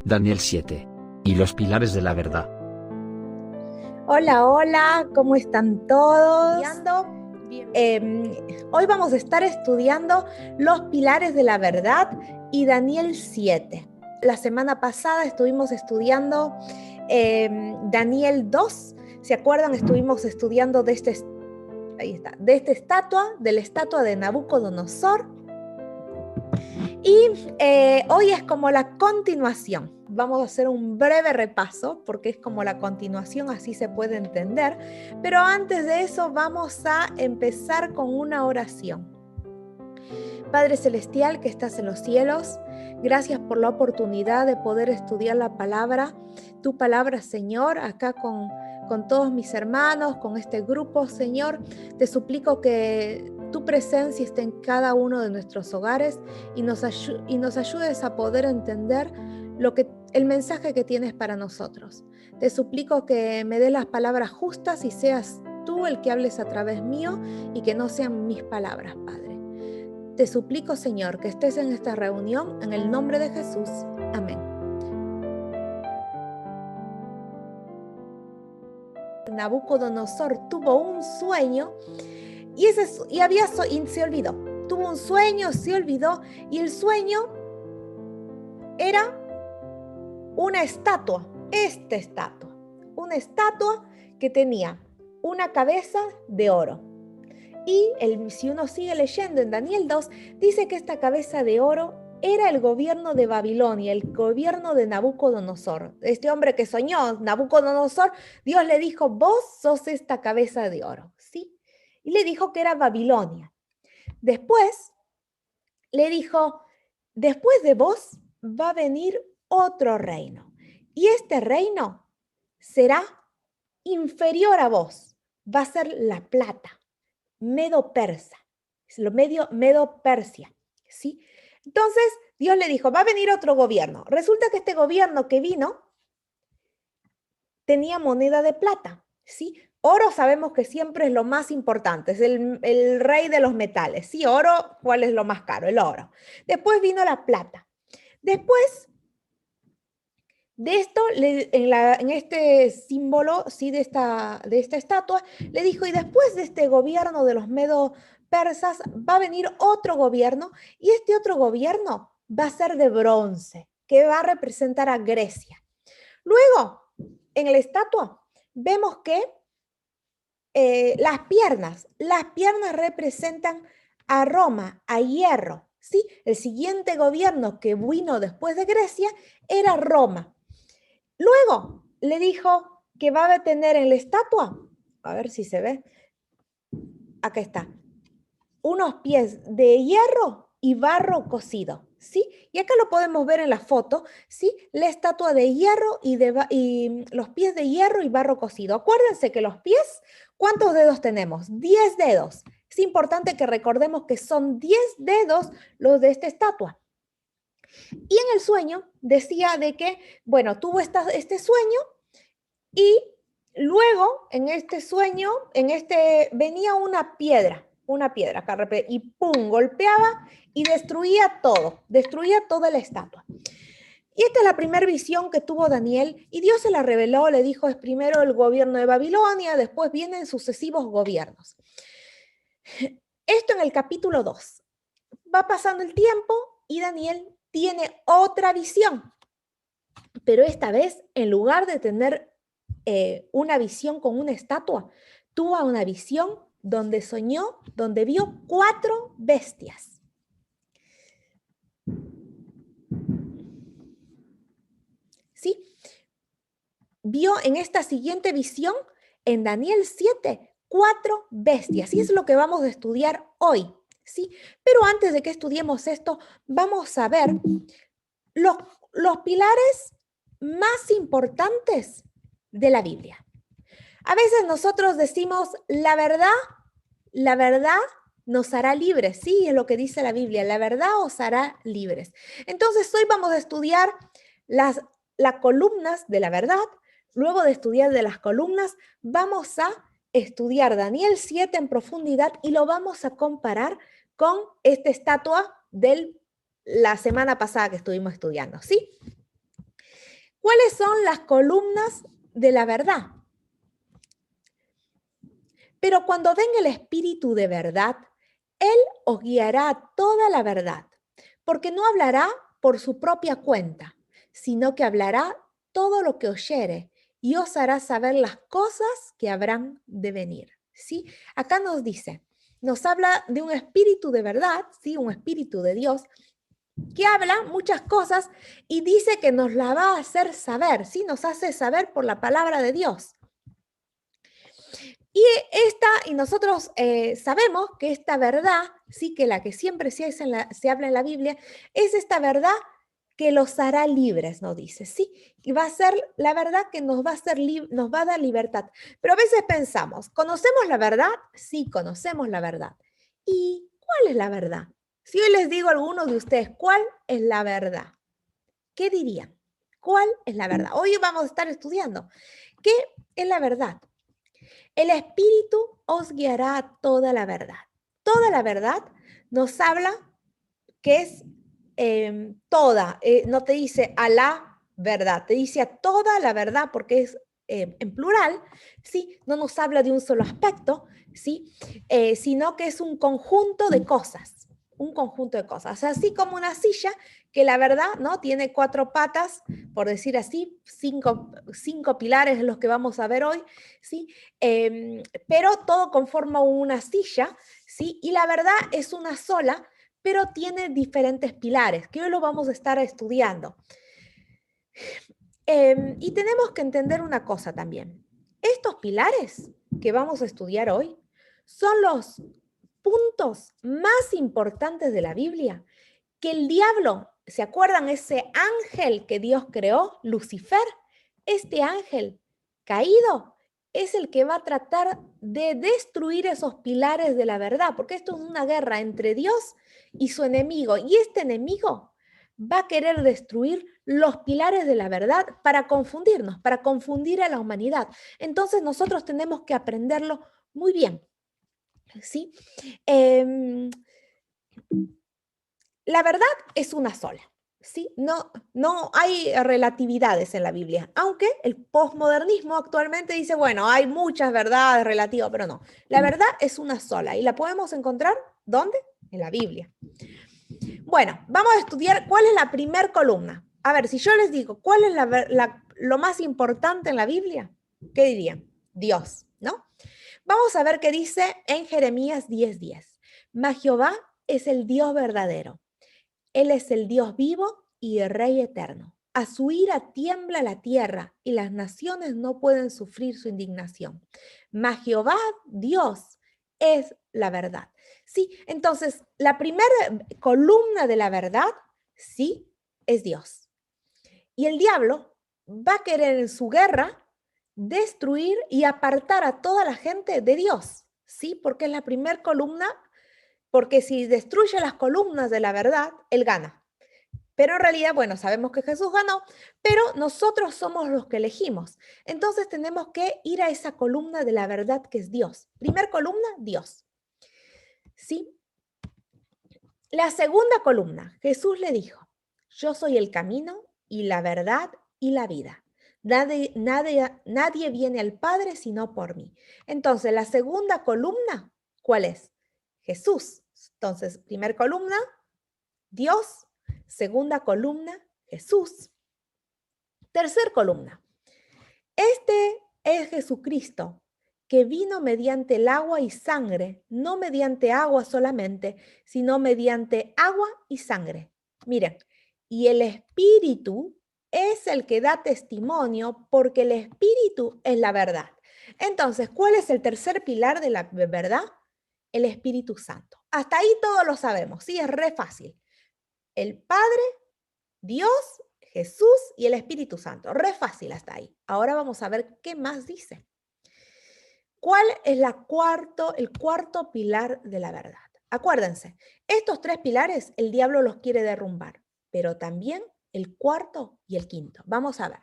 Daniel 7. Y los pilares de la verdad. Hola, hola, ¿cómo están todos? Hoy vamos a estar estudiando los pilares de la verdad y Daniel 7. La semana pasada estuvimos estudiando Daniel 2. ¿Se acuerdan? Estuvimos estudiando de la estatua de Nabucodonosor. Y hoy es como la continuación. Vamos a hacer un breve repaso porque es como la continuación, así se puede entender. Pero antes de eso vamos a empezar con una oración. Padre Celestial que estás en los cielos, gracias por la oportunidad de poder estudiar la palabra, tu palabra, Señor, acá con todos mis hermanos, con este grupo, Señor. Te suplico que tu presencia esté en cada uno de nuestros hogares y nos ayudes a poder entender el mensaje que tienes para nosotros. Te suplico que me des las palabras justas y seas tú el que hables a través mío y que no sean mis palabras, Padre. Te suplico, Señor, que estés en esta reunión en el nombre de Jesús. Amén. Nabucodonosor tuvo un sueño y se olvidó. Tuvo un sueño, se olvidó, y el sueño era una estatua, una estatua que tenía una cabeza de oro. Y si uno sigue leyendo en Daniel 2, dice que esta cabeza de oro era el gobierno de Babilonia, el gobierno de Nabucodonosor. Este hombre que soñó, Nabucodonosor, Dios le dijo, vos sos esta cabeza de oro, ¿sí? Y le dijo que era Babilonia. Después le dijo, después de vos va a venir otro reino. Y este reino será inferior a vos. Va a ser la plata, Medo-Persa, Medo-Persia, ¿sí? Entonces Dios le dijo, va a venir otro gobierno. Resulta que este gobierno que vino tenía moneda de plata, ¿sí? Oro sabemos que siempre es lo más importante, es el rey de los metales, ¿sí? Oro, ¿cuál es lo más caro? El oro. Después vino la plata. Después de esto, en este símbolo, ¿sí? de esta estatua, le dijo, y después de este gobierno de los medo-persas va a venir otro gobierno, y este otro gobierno va a ser de bronce, que va a representar a Grecia. Luego, en la estatua, vemos que las piernas representan a Roma, a hierro, ¿sí? El siguiente gobierno que vino después de Grecia era Roma. Luego le dijo que va a tener en la estatua, a ver si se ve, acá está, unos pies de hierro y barro cocido, ¿sí? Y acá lo podemos ver en la foto, ¿sí? La estatua de hierro y los pies de hierro y barro cocido. Acuérdense que los pies, ¿cuántos dedos tenemos? 10 dedos. Es importante que recordemos que son 10 dedos los de esta estatua. Y en el sueño decía de que, bueno, tuvo este sueño y luego en este sueño, venía una piedra y pum, golpeaba y destruía toda la estatua. Y esta es la primera visión que tuvo Daniel y Dios se la reveló, le dijo, es primero el gobierno de Babilonia, después vienen sucesivos gobiernos. Esto en el capítulo 2. Va pasando el tiempo y Daniel tiene otra visión, pero esta vez en lugar de tener una visión con una estatua, tuvo una visión donde soñó, donde vio 4 bestias. ¿Sí? Vio en esta siguiente visión, en Daniel 7, 4 bestias. Y es lo que vamos a estudiar hoy. ¿Sí? Pero antes de que estudiemos esto, vamos a ver los pilares más importantes de la Biblia. A veces nosotros decimos, la verdad nos hará libres. Sí, es lo que dice la Biblia, la verdad os hará libres. Entonces hoy vamos a estudiar las columnas de la verdad. Luego de estudiar de las columnas, vamos a estudiar Daniel 7 en profundidad y lo vamos a comparar con esta estatua de la semana pasada que estuvimos estudiando, ¿sí? ¿Cuáles son las columnas de la verdad? Pero cuando venga el Espíritu de verdad, Él os guiará a toda la verdad, porque no hablará por su propia cuenta, sino que hablará todo lo que oyere y os hará saber las cosas que habrán de venir. ¿Sí? Acá nos dice, nos habla de un espíritu de verdad, ¿sí? Un espíritu de Dios, que habla muchas cosas y dice que nos la va a hacer saber, ¿sí? Nos hace saber por la palabra de Dios. Y nosotros sabemos que esta verdad, sí, que la que siempre se habla en la Biblia, es esta verdad que los hará libres, nos dice, sí, y va a ser la verdad que nos va a dar libertad. Pero a veces pensamos, ¿conocemos la verdad? Sí, conocemos la verdad. ¿Y cuál es la verdad? Si hoy les digo a algunos de ustedes, ¿cuál es la verdad? ¿Qué dirían? ¿Cuál es la verdad? Hoy vamos a estar estudiando. ¿Qué es la verdad? El Espíritu os guiará a toda la verdad. Toda la verdad nos habla que es toda, no te dice a la verdad, te dice a toda la verdad porque es en plural, ¿sí? No nos habla de un solo aspecto, ¿sí? Sino que es un conjunto de cosas, un conjunto de cosas. Así como una silla que la verdad, ¿no? Tiene 4 patas, por decir así, cinco pilares los que vamos a ver hoy, ¿sí? Pero todo conforma una silla, ¿sí? Y la verdad es una sola, pero tiene diferentes pilares, que hoy lo vamos a estar estudiando. Y tenemos que entender una cosa también. Estos pilares que vamos a estudiar hoy son los puntos más importantes de la Biblia, que el diablo, ¿se acuerdan ese ángel que Dios creó, Lucifer? Este ángel caído es el que va a tratar de destruir esos pilares de la verdad, porque esto es una guerra entre Dios y su enemigo, y este enemigo va a querer destruir los pilares de la verdad para confundirnos, para confundir a la humanidad. Entonces nosotros tenemos que aprenderlo muy bien, ¿sí? La verdad es una sola, ¿sí? No hay relatividades en la Biblia, aunque el posmodernismo actualmente dice, bueno, hay muchas verdades relativas, pero no. La verdad es una sola y la podemos encontrar, ¿dónde? En la Biblia. Bueno, vamos a estudiar cuál es la primer columna. A ver, si yo les digo, ¿cuál es lo más importante en la Biblia? ¿Qué dirían? Dios, ¿no? Vamos a ver qué dice en Jeremías 10:10. Mas Jehová es el Dios verdadero. Él es el Dios vivo y el Rey eterno. A su ira tiembla la tierra y las naciones no pueden sufrir su indignación. Mas Jehová, Dios, es la verdad. Sí, entonces la primera columna de la verdad, sí, es Dios. Y el diablo va a querer en su guerra destruir y apartar a toda la gente de Dios, ¿sí? Porque es la primera columna, porque si destruye las columnas de la verdad, él gana. Pero en realidad, bueno, sabemos que Jesús ganó, pero nosotros somos los que elegimos. Entonces tenemos que ir a esa columna de la verdad que es Dios. Primer columna, Dios. ¿Sí? La segunda columna, Jesús le dijo, yo soy el camino y la verdad y la vida. Nadie viene al Padre sino por mí. Entonces, la segunda columna, ¿cuál es? Jesús. Entonces, primer columna, Dios. Segunda columna, Jesús. Tercer columna. Este es Jesucristo, que vino mediante el agua y sangre, no mediante agua solamente, sino mediante agua y sangre. Miren, y el Espíritu es el que da testimonio porque el Espíritu es la verdad. Entonces, ¿cuál es el tercer pilar de la verdad? El Espíritu Santo. Hasta ahí todos lo sabemos, sí, es re fácil. El Padre, Dios, Jesús y el Espíritu Santo. Re fácil hasta ahí. Ahora vamos a ver qué más dice. ¿Cuál es el cuarto pilar de la verdad? Acuérdense, estos 3 pilares el diablo los quiere derrumbar, pero también el cuarto y el quinto. Vamos a ver.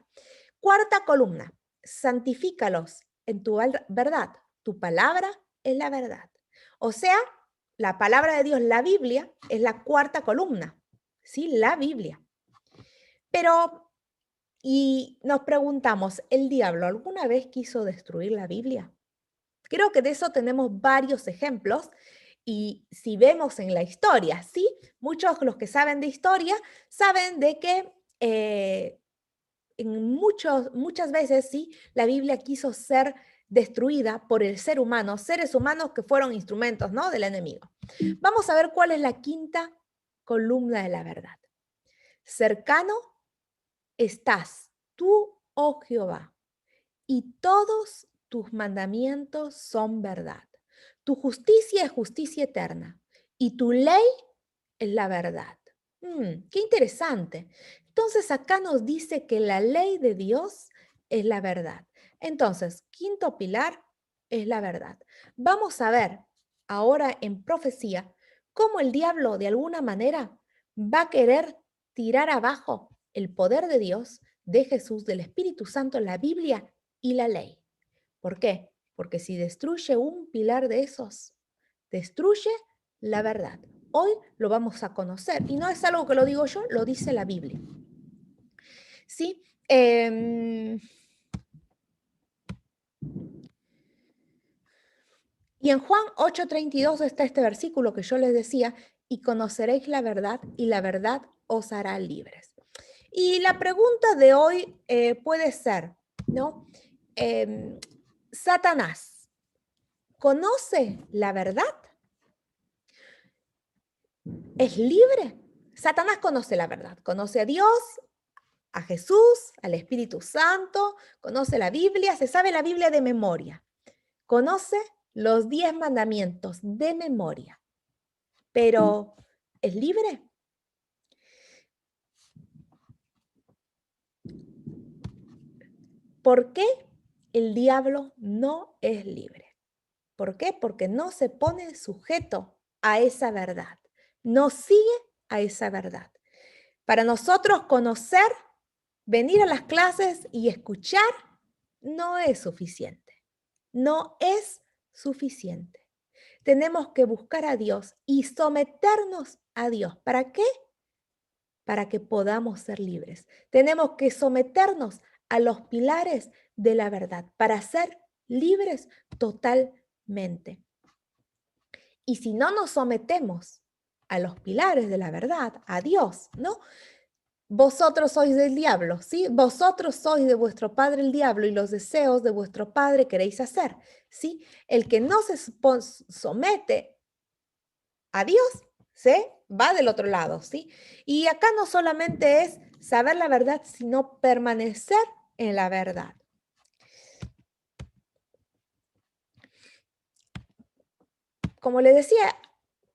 Cuarta columna, santifícalos en tu verdad. Tu palabra es la verdad. O sea, la palabra de Dios, la Biblia, es la cuarta columna. ¿Sí? La Biblia. Pero Y nos preguntamos, ¿el diablo alguna vez quiso destruir la Biblia? Creo que de eso tenemos varios ejemplos y si vemos en la historia, ¿sí? Muchos los que saben de historia saben de que muchas veces, sí, la Biblia quiso ser destruida por el ser humano, seres humanos que fueron instrumentos, ¿no?, del enemigo. Vamos a ver cuál es la quinta columna de la verdad. Cercano estás tú, oh Jehová, y todos tus mandamientos son verdad. Tu justicia es justicia eterna y tu ley es la verdad. Qué interesante. Entonces acá nos dice que la ley de Dios es la verdad. Entonces, quinto pilar es la verdad. Vamos a ver ahora en profecía cómo el diablo de alguna manera va a querer tirar abajo el poder de Dios, de Jesús, del Espíritu Santo, la Biblia y la ley. ¿Por qué? Porque si destruye un pilar de esos, destruye la verdad. Hoy lo vamos a conocer y no es algo que lo digo yo, lo dice la Biblia. ¿Sí? Y en Juan 8:32 está este versículo que yo les decía, y conoceréis la verdad y la verdad os hará libres. Y la pregunta de hoy puede ser, ¿no? Satanás, ¿conoce la verdad? ¿Es libre? Satanás conoce la verdad, conoce a Dios, a Jesús, al Espíritu Santo, conoce la Biblia, se sabe la Biblia de memoria, conoce los 10 mandamientos de memoria, pero ¿es libre? ¿Por qué el diablo no es libre? ¿Por qué? Porque no se pone sujeto a esa verdad, no sigue a esa verdad. Para nosotros conocer, venir a las clases y escuchar no es suficiente. No es suficiente. Tenemos que buscar a Dios y someternos a Dios. ¿Para qué? Para que podamos ser libres. Tenemos que someternos a los pilares de la verdad para ser libres totalmente. Y si no nos sometemos a los pilares de la verdad, a Dios, ¿no? Vosotros sois del diablo, ¿sí? Vosotros sois de vuestro padre el diablo y los deseos de vuestro padre queréis hacer, ¿sí? El que no se somete a Dios se va del otro lado, ¿sí? Y acá no solamente es saber la verdad, sino permanecer en la verdad. Como les decía,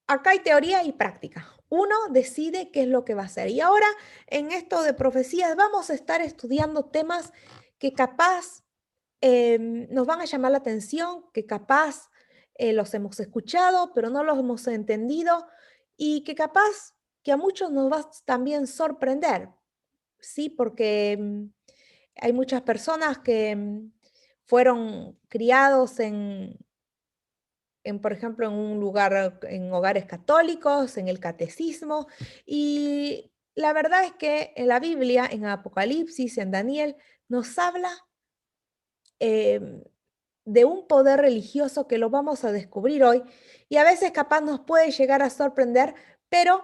acá hay teoría y práctica. Uno decide qué es lo que va a hacer. Y ahora, en esto de profecías, vamos a estar estudiando temas que capaz nos van a llamar la atención, que capaz los hemos escuchado, pero no los hemos entendido, y que capaz que a muchos nos va a también sorprender, ¿sí? Porque hay muchas personas que fueron criados por ejemplo, en un lugar, en hogares católicos, en el catecismo, y la verdad es que en la Biblia, en Apocalipsis, en Daniel, nos habla em, de un poder religioso que lo vamos a descubrir hoy, y a veces capaz nos puede llegar a sorprender, pero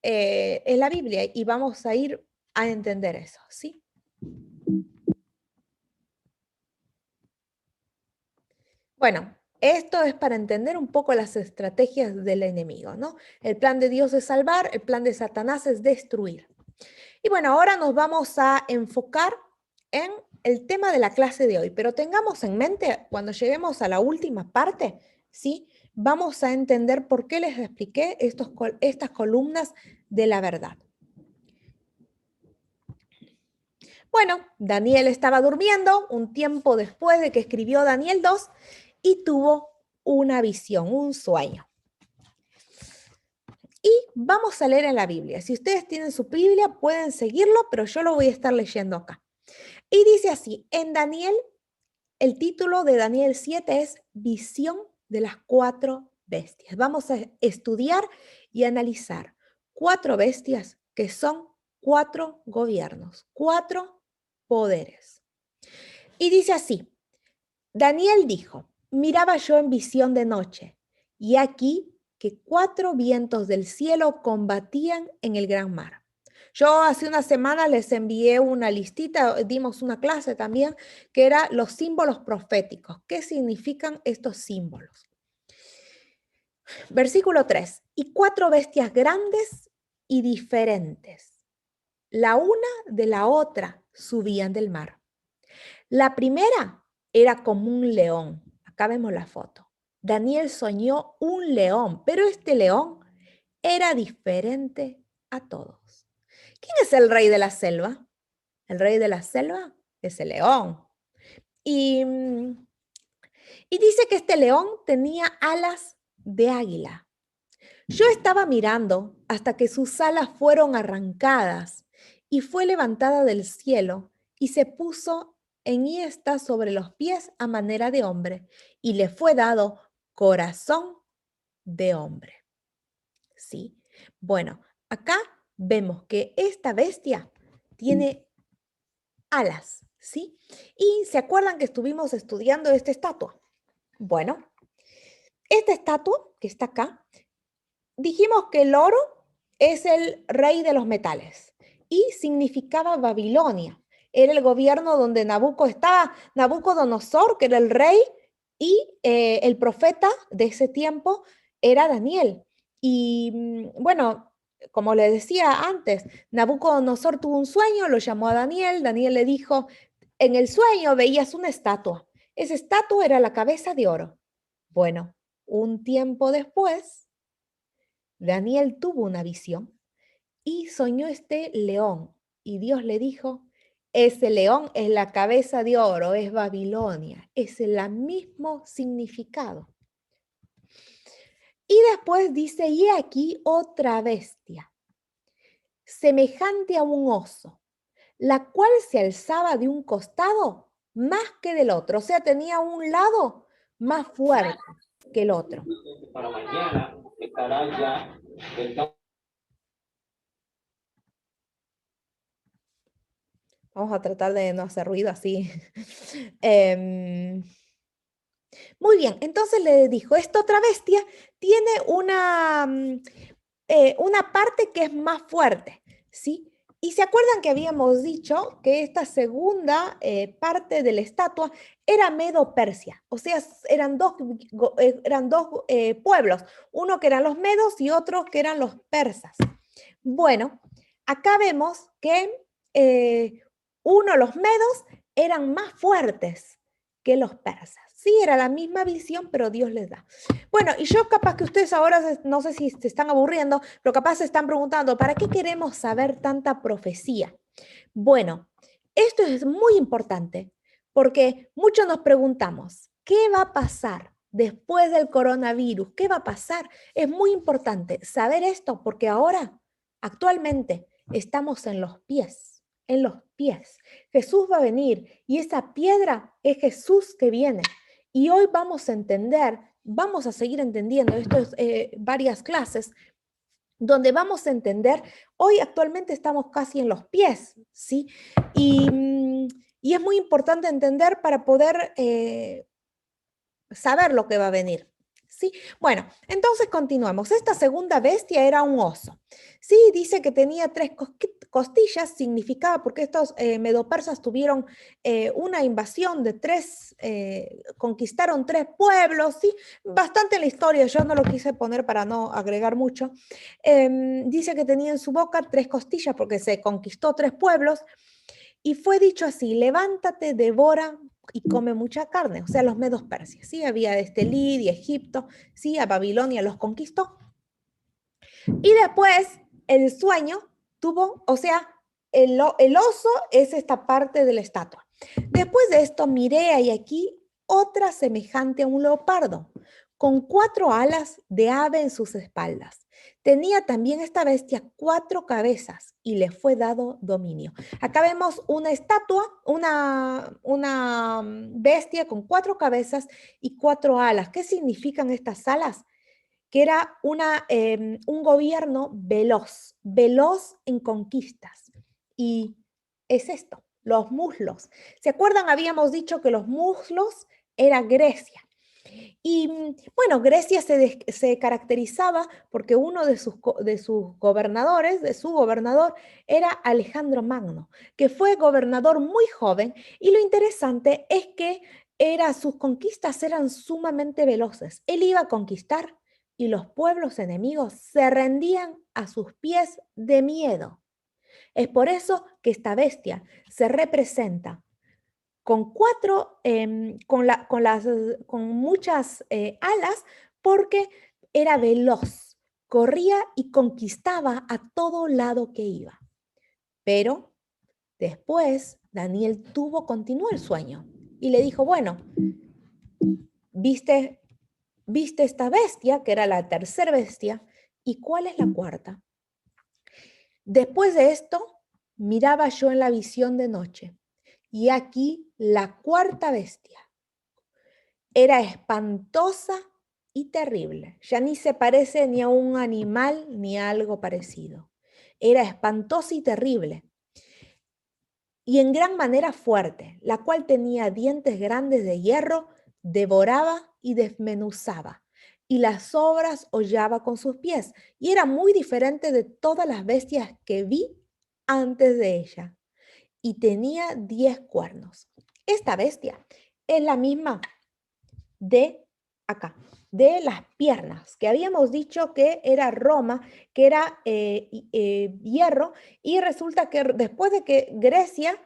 es la Biblia y vamos a ir a entender eso, ¿sí? Bueno, esto es para entender un poco las estrategias del enemigo, ¿no? El plan de Dios es salvar, el plan de Satanás es destruir. Y bueno, ahora nos vamos a enfocar en el tema de la clase de hoy, pero tengamos en mente, cuando lleguemos a la última parte, ¿sí? Vamos a entender por qué les expliqué estas columnas de la verdad. Bueno, Daniel estaba durmiendo un tiempo después de que escribió Daniel 2 y tuvo una visión, un sueño. Y vamos a leer en la Biblia. Si ustedes tienen su Biblia, pueden seguirlo, pero yo lo voy a estar leyendo acá. Y dice así, en Daniel, el título de Daniel 7 es Visión de las 4 bestias. Vamos a estudiar y analizar 4 bestias que son 4 gobiernos, 4 poderes. Y dice así, Daniel dijo, miraba yo en visión de noche, y aquí que 4 vientos del cielo combatían en el gran mar. Yo hace una semana les envié una listita, dimos una clase también, que era los símbolos proféticos. ¿Qué significan estos símbolos? Versículo 3. Y 4 bestias grandes y diferentes, la una de la otra, subían del mar. La primera era como un león. Acá vemos la foto. Daniel soñó un león, pero este león era diferente a todos. ¿Quién es el rey de la selva? El rey de la selva es el león. Y, y dice que este león tenía alas de águila. Yo estaba mirando hasta que sus alas fueron arrancadas y fue levantada del cielo y se puso enhiesta sobre los pies a manera de hombre y le fue dado corazón de hombre. ¿Sí? Bueno, acá vemos que esta bestia tiene alas, ¿sí? Y se acuerdan que estuvimos estudiando esta estatua. Bueno, esta estatua que está acá, dijimos que el oro es el rey de los metales y significaba Babilonia. Era el gobierno donde Nabucodonosor, que era el rey, y el profeta de ese tiempo era Daniel. Y bueno, como le decía antes, Nabucodonosor tuvo un sueño, lo llamó a Daniel, Daniel le dijo, en el sueño veías una estatua, esa estatua era la cabeza de oro. Bueno, un tiempo después, Daniel tuvo una visión y soñó este león y Dios le dijo, ese león es la cabeza de oro, es Babilonia, es el mismo significado. Y después dice, y he aquí otra bestia, semejante a un oso, la cual se alzaba de un costado más que del otro, o sea, tenía un lado más fuerte que el otro. Para mañana estará ya el campo. Vamos a tratar de no hacer ruido así. Muy bien, entonces le dijo, esta otra bestia tiene una parte que es más fuerte, ¿sí? Y se acuerdan que habíamos dicho que esta segunda parte de la estatua era Medo-Persia, o sea, eran dos pueblos, uno que eran los medos y otro que eran los persas. Bueno, acá vemos que los medos eran más fuertes que los persas. Sí, era la misma visión, pero Dios les da. Bueno, y yo capaz que ustedes ahora, no sé si se están aburriendo, pero capaz se están preguntando, ¿para qué queremos saber tanta profecía? Bueno, esto es muy importante porque muchos nos preguntamos, ¿qué va a pasar después del coronavirus? ¿Qué va a pasar? Es muy importante saber esto porque ahora, actualmente, estamos en los pies, en los pies. Jesús va a venir y esa piedra es Jesús que viene. Y hoy vamos a entender, vamos a seguir entendiendo, esto es varias clases, donde vamos a entender, hoy actualmente estamos casi en los pies, ¿sí? Y es muy importante entender para poder saber lo que va a venir. ¿Sí? Bueno, entonces continuamos. Esta segunda bestia era un oso. Sí, dice que tenía 3 costillas, significaba porque estos medopersas tuvieron una invasión de 3, conquistaron 3 pueblos, ¿sí? Bastante en la historia, yo no lo quise poner para no agregar mucho. Dice que tenía en su boca 3 costillas porque se conquistó 3 pueblos y fue dicho así, levántate, devora y come mucha carne, o sea, los medos persias, ¿sí? Había Lidia, Egipto, ¿sí? A Babilonia los conquistó. Y después el sueño tuvo, o sea, el oso es esta parte de la estatua. Después de esto miré y aquí otra semejante a un leopardo, con 4 alas de ave en sus espaldas. Tenía también esta bestia 4 cabezas y le fue dado dominio. Acá vemos una estatua, una bestia con 4 cabezas y 4 alas. ¿Qué significan estas alas? Que era un gobierno veloz, veloz en conquistas. Y es esto, los muslos. ¿Se acuerdan? Habíamos dicho que los muslos era Grecia. Y bueno, Grecia se caracterizaba porque uno de sus gobernadores, de su gobernador, era Alejandro Magno, que fue gobernador muy joven, y lo interesante es que sus conquistas eran sumamente veloces. Él iba a conquistar y los pueblos enemigos se rendían a sus pies de miedo. Es por eso que esta bestia se representa con con muchas alas, porque era veloz, corría y conquistaba a todo lado que iba. Pero después Daniel continuó el sueño y le dijo, bueno, viste esta bestia, que era la tercera bestia, ¿y cuál es la cuarta? Después de esto, miraba yo en la visión de noche, y aquí la cuarta bestia. Era espantosa y terrible. Ya ni se parece ni a un animal ni a algo parecido. Era espantosa y terrible, y en gran manera fuerte, la cual tenía dientes grandes de hierro, devoraba y desmenuzaba, y las sobras hollaba con sus pies, y era muy diferente de todas las bestias que vi antes de ella, y tenía 10 cuernos. Esta bestia es la misma de acá, de las piernas, que habíamos dicho que era Roma, que era hierro, y resulta que después de que Grecia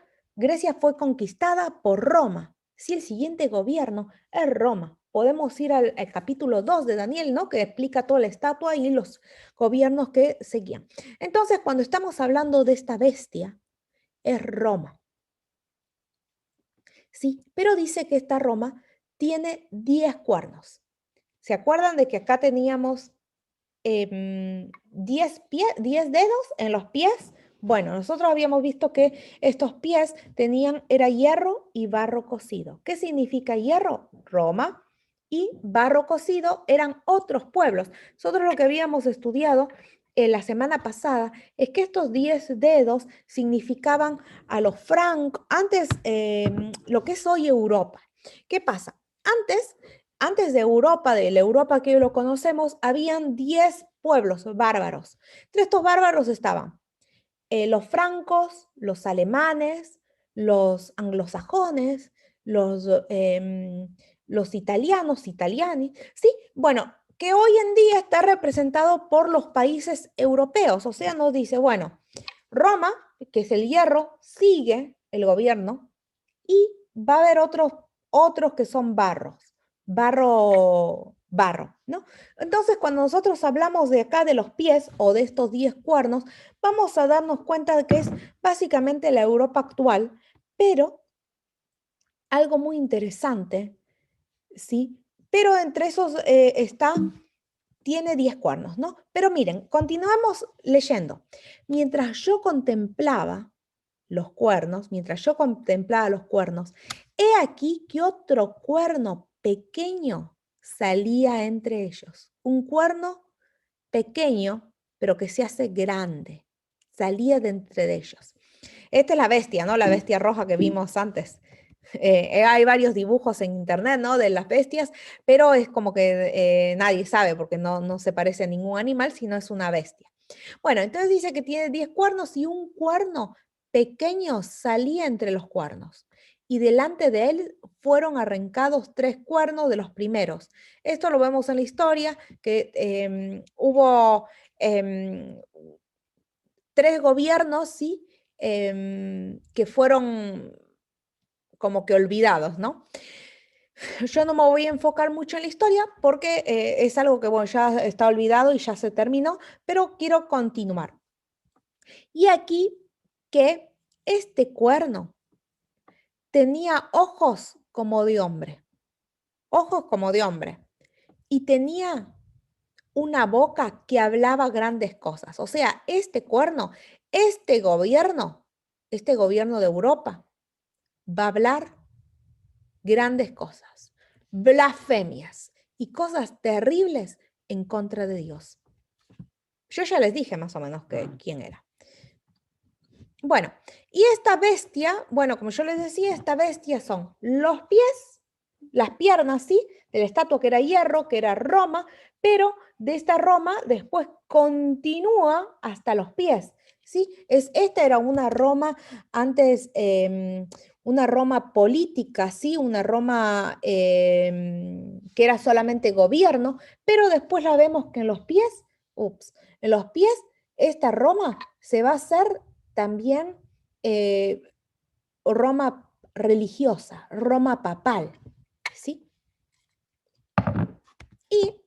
fue conquistada por Roma, si el siguiente gobierno es Roma. Podemos ir al capítulo 2 de Daniel, ¿no? Que explica toda la estatua y los gobiernos que seguían. Entonces, cuando estamos hablando de esta bestia, es Roma. Sí, pero dice que esta Roma tiene 10 cuernos. ¿Se acuerdan de que acá teníamos 10 dedos en los pies? Bueno, nosotros habíamos visto que estos pies era hierro y barro cocido. ¿Qué significa hierro? Roma. Y barro cocido eran otros pueblos. Nosotros lo que habíamos estudiado la semana pasada es que estos 10 dedos significaban a los francos, antes lo que es hoy Europa. ¿Qué pasa? Antes de Europa, de la Europa que hoy lo conocemos, habían 10 pueblos bárbaros. Entre estos bárbaros estaban los francos, los alemanes, los anglosajones, los italiani, ¿sí? Bueno, que hoy en día está representado por los países europeos. O sea, nos dice, bueno, Roma, que es el hierro, sigue el gobierno, y va a haber otros que son barro, ¿no? Entonces, cuando nosotros hablamos de acá de los pies o de estos 10 cuernos, vamos a darnos cuenta de que es básicamente la Europa actual, pero algo muy interesante, ¿sí? Pero entre esos tiene 10 cuernos, ¿no? Pero miren, continuamos leyendo. Mientras yo contemplaba los cuernos, he aquí que otro cuerno pequeño salía entre ellos. Un cuerno pequeño, pero que se hace grande. Salía de entre ellos. Esta es la bestia, ¿no? La bestia roja que vimos antes. Hay varios dibujos en internet, ¿no? De las bestias, pero es como que nadie sabe porque no se parece a ningún animal, sino es una bestia. Bueno, entonces dice que tiene 10 cuernos y un cuerno pequeño salía entre los cuernos, y delante de él fueron arrancados 3 cuernos de los primeros. Esto lo vemos en la historia, que hubo 3 gobiernos, ¿sí? Que fueron como que olvidados, ¿no? Yo no me voy a enfocar mucho en la historia porque es algo que, bueno, ya está olvidado y ya se terminó, pero quiero continuar. Y aquí que este cuerno tenía ojos como de hombre, y tenía una boca que hablaba grandes cosas. O sea, este cuerno, este gobierno de Europa, va a hablar grandes cosas, blasfemias y cosas terribles en contra de Dios. Yo ya les dije más o menos quién era. Bueno, y esta bestia, bueno, como yo les decía, esta bestia son los pies, las piernas, ¿sí? De la estatua que era hierro, que era Roma, pero de esta Roma después continúa hasta los pies, ¿sí? Esta era una Roma antes, una Roma política, ¿sí? Una Roma que era solamente gobierno, pero después la vemos que en los pies, en los pies, esta Roma se va a hacer también Roma religiosa, Roma papal, ¿sí? Y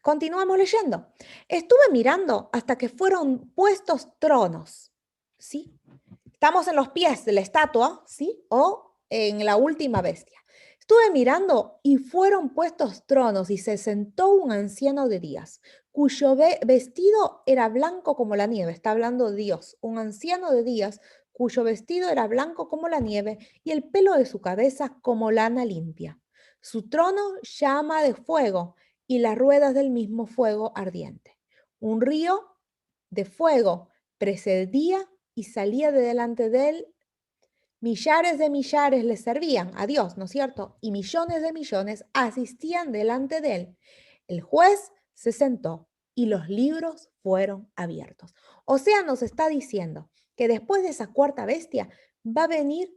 continuamos leyendo. Estuve mirando hasta que fueron puestos tronos, ¿sí? Estamos en los pies de la estatua, ¿sí? O en la última bestia. Estuve mirando y fueron puestos tronos y se sentó un anciano de días, cuyo vestido era blanco como la nieve. Está hablando de Dios, un anciano de días cuyo vestido era blanco como la nieve y el pelo de su cabeza como lana limpia. Su trono llama de fuego y las ruedas del mismo fuego ardiente. Un río de fuego precedía y salía de delante de él. Millares de millares le servían a Dios, ¿no es cierto? Y millones de millones asistían delante de él. El juez se sentó y los libros fueron abiertos. O sea, nos está diciendo que después de esa cuarta bestia va a venir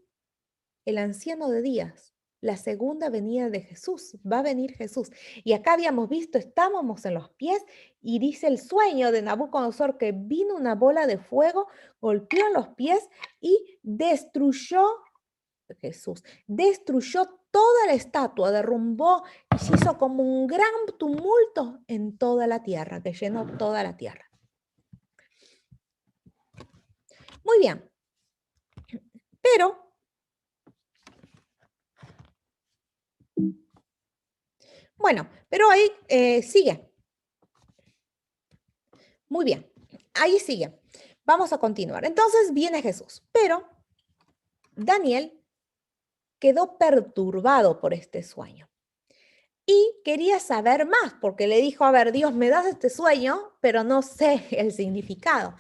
el anciano de días, la segunda venida de Jesús, va a venir Jesús. Y acá habíamos visto, estábamos en los pies y dice el sueño de Nabucodonosor que vino una bola de fuego, golpeó los pies y destruyó, Jesús, destruyó toda la estatua, derrumbó y se hizo como un gran tumulto en toda la tierra, que llenó toda la tierra. Muy bien, pero bueno, pero ahí sigue. Muy bien, ahí sigue. Vamos a continuar. Entonces viene Jesús, pero Daniel quedó perturbado por este sueño y quería saber más porque le dijo, a ver, Dios, me das este sueño, pero no sé el significado.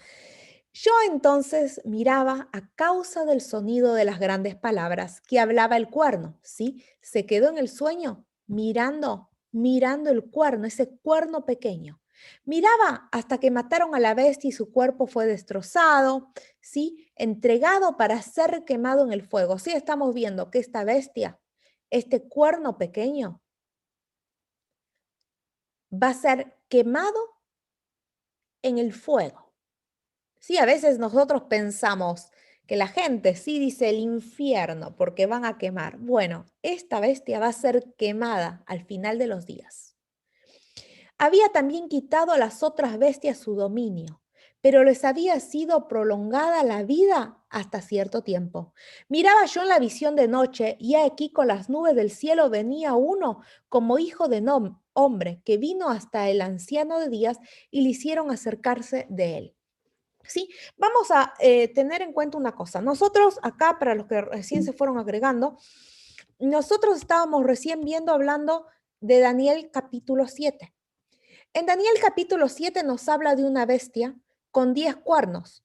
Yo entonces miraba a causa del sonido de las grandes palabras que hablaba el cuerno, ¿sí? Se quedó en el sueño mirando el cuerno, ese cuerno pequeño. Miraba hasta que mataron a la bestia y su cuerpo fue destrozado, ¿sí? Entregado para ser quemado en el fuego. Sí, estamos viendo que esta bestia, este cuerno pequeño, va a ser quemado en el fuego. Sí, a veces nosotros pensamos que la gente sí dice el infierno porque van a quemar. Bueno, esta bestia va a ser quemada al final de los días. Había también quitado a las otras bestias su dominio, pero les había sido prolongada la vida hasta cierto tiempo. Miraba yo en la visión de noche y aquí con las nubes del cielo venía uno como hijo de hombre que vino hasta el anciano de días y le hicieron acercarse de él. ¿Sí? Vamos a tener en cuenta una cosa. Nosotros acá, para los que recién se fueron agregando, nosotros estábamos recién hablando de Daniel capítulo 7. En Daniel capítulo 7 nos habla de una bestia con 10 cuernos.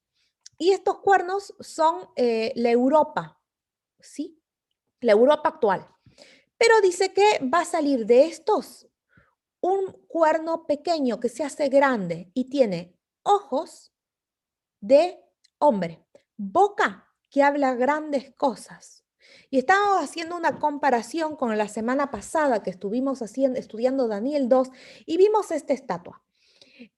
Y estos cuernos son la Europa, ¿sí? La Europa actual. Pero dice que va a salir de estos un cuerno pequeño que se hace grande y tiene ojos de hombre, boca que habla grandes cosas. Y estábamos haciendo una comparación con la semana pasada que estuvimos estudiando Daniel 2 y vimos esta estatua.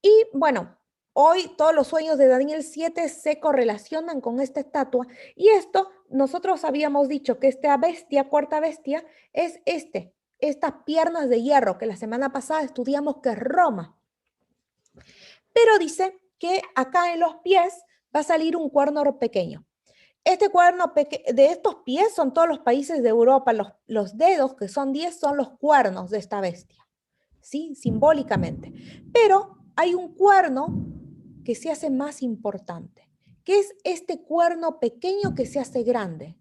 Y bueno, hoy todos los sueños de Daniel 7 se correlacionan con esta estatua y esto nosotros habíamos dicho que esta bestia, cuarta bestia, es estas piernas de hierro que la semana pasada estudiamos que es Roma. Pero dice que acá en los pies va a salir un cuerno pequeño. Este cuerno de estos pies son todos los países de Europa, los dedos, que son 10, son los cuernos de esta bestia, ¿sí? Simbólicamente. Pero hay un cuerno que se hace más importante, que es este cuerno pequeño que se hace grande.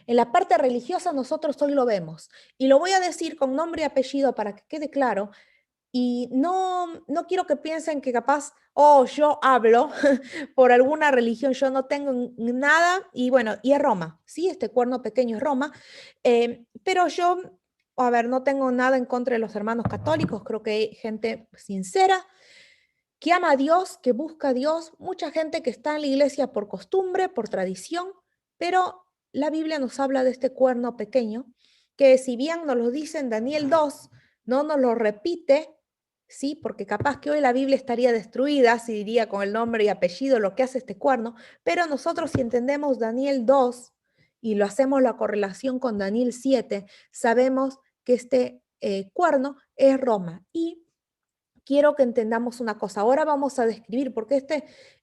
En la parte religiosa nosotros hoy lo vemos, y lo voy a decir con nombre y apellido para que quede claro. Y no quiero que piensen que capaz, oh, yo hablo por alguna religión, yo no tengo nada, y bueno, y es Roma, ¿sí? Este cuerno pequeño es Roma, pero yo, a ver, no tengo nada en contra de los hermanos católicos, creo que hay gente sincera, que ama a Dios, que busca a Dios, mucha gente que está en la iglesia por costumbre, por tradición, pero la Biblia nos habla de este cuerno pequeño, que si bien nos lo dice en Daniel 2, no nos lo repite, sí, porque capaz que hoy la Biblia estaría destruida, si diría con el nombre y apellido lo que hace este cuerno, pero nosotros si entendemos Daniel 2 y lo hacemos la correlación con Daniel 7, sabemos que este cuerno es Roma. Y quiero que entendamos una cosa. Ahora vamos a describir, porque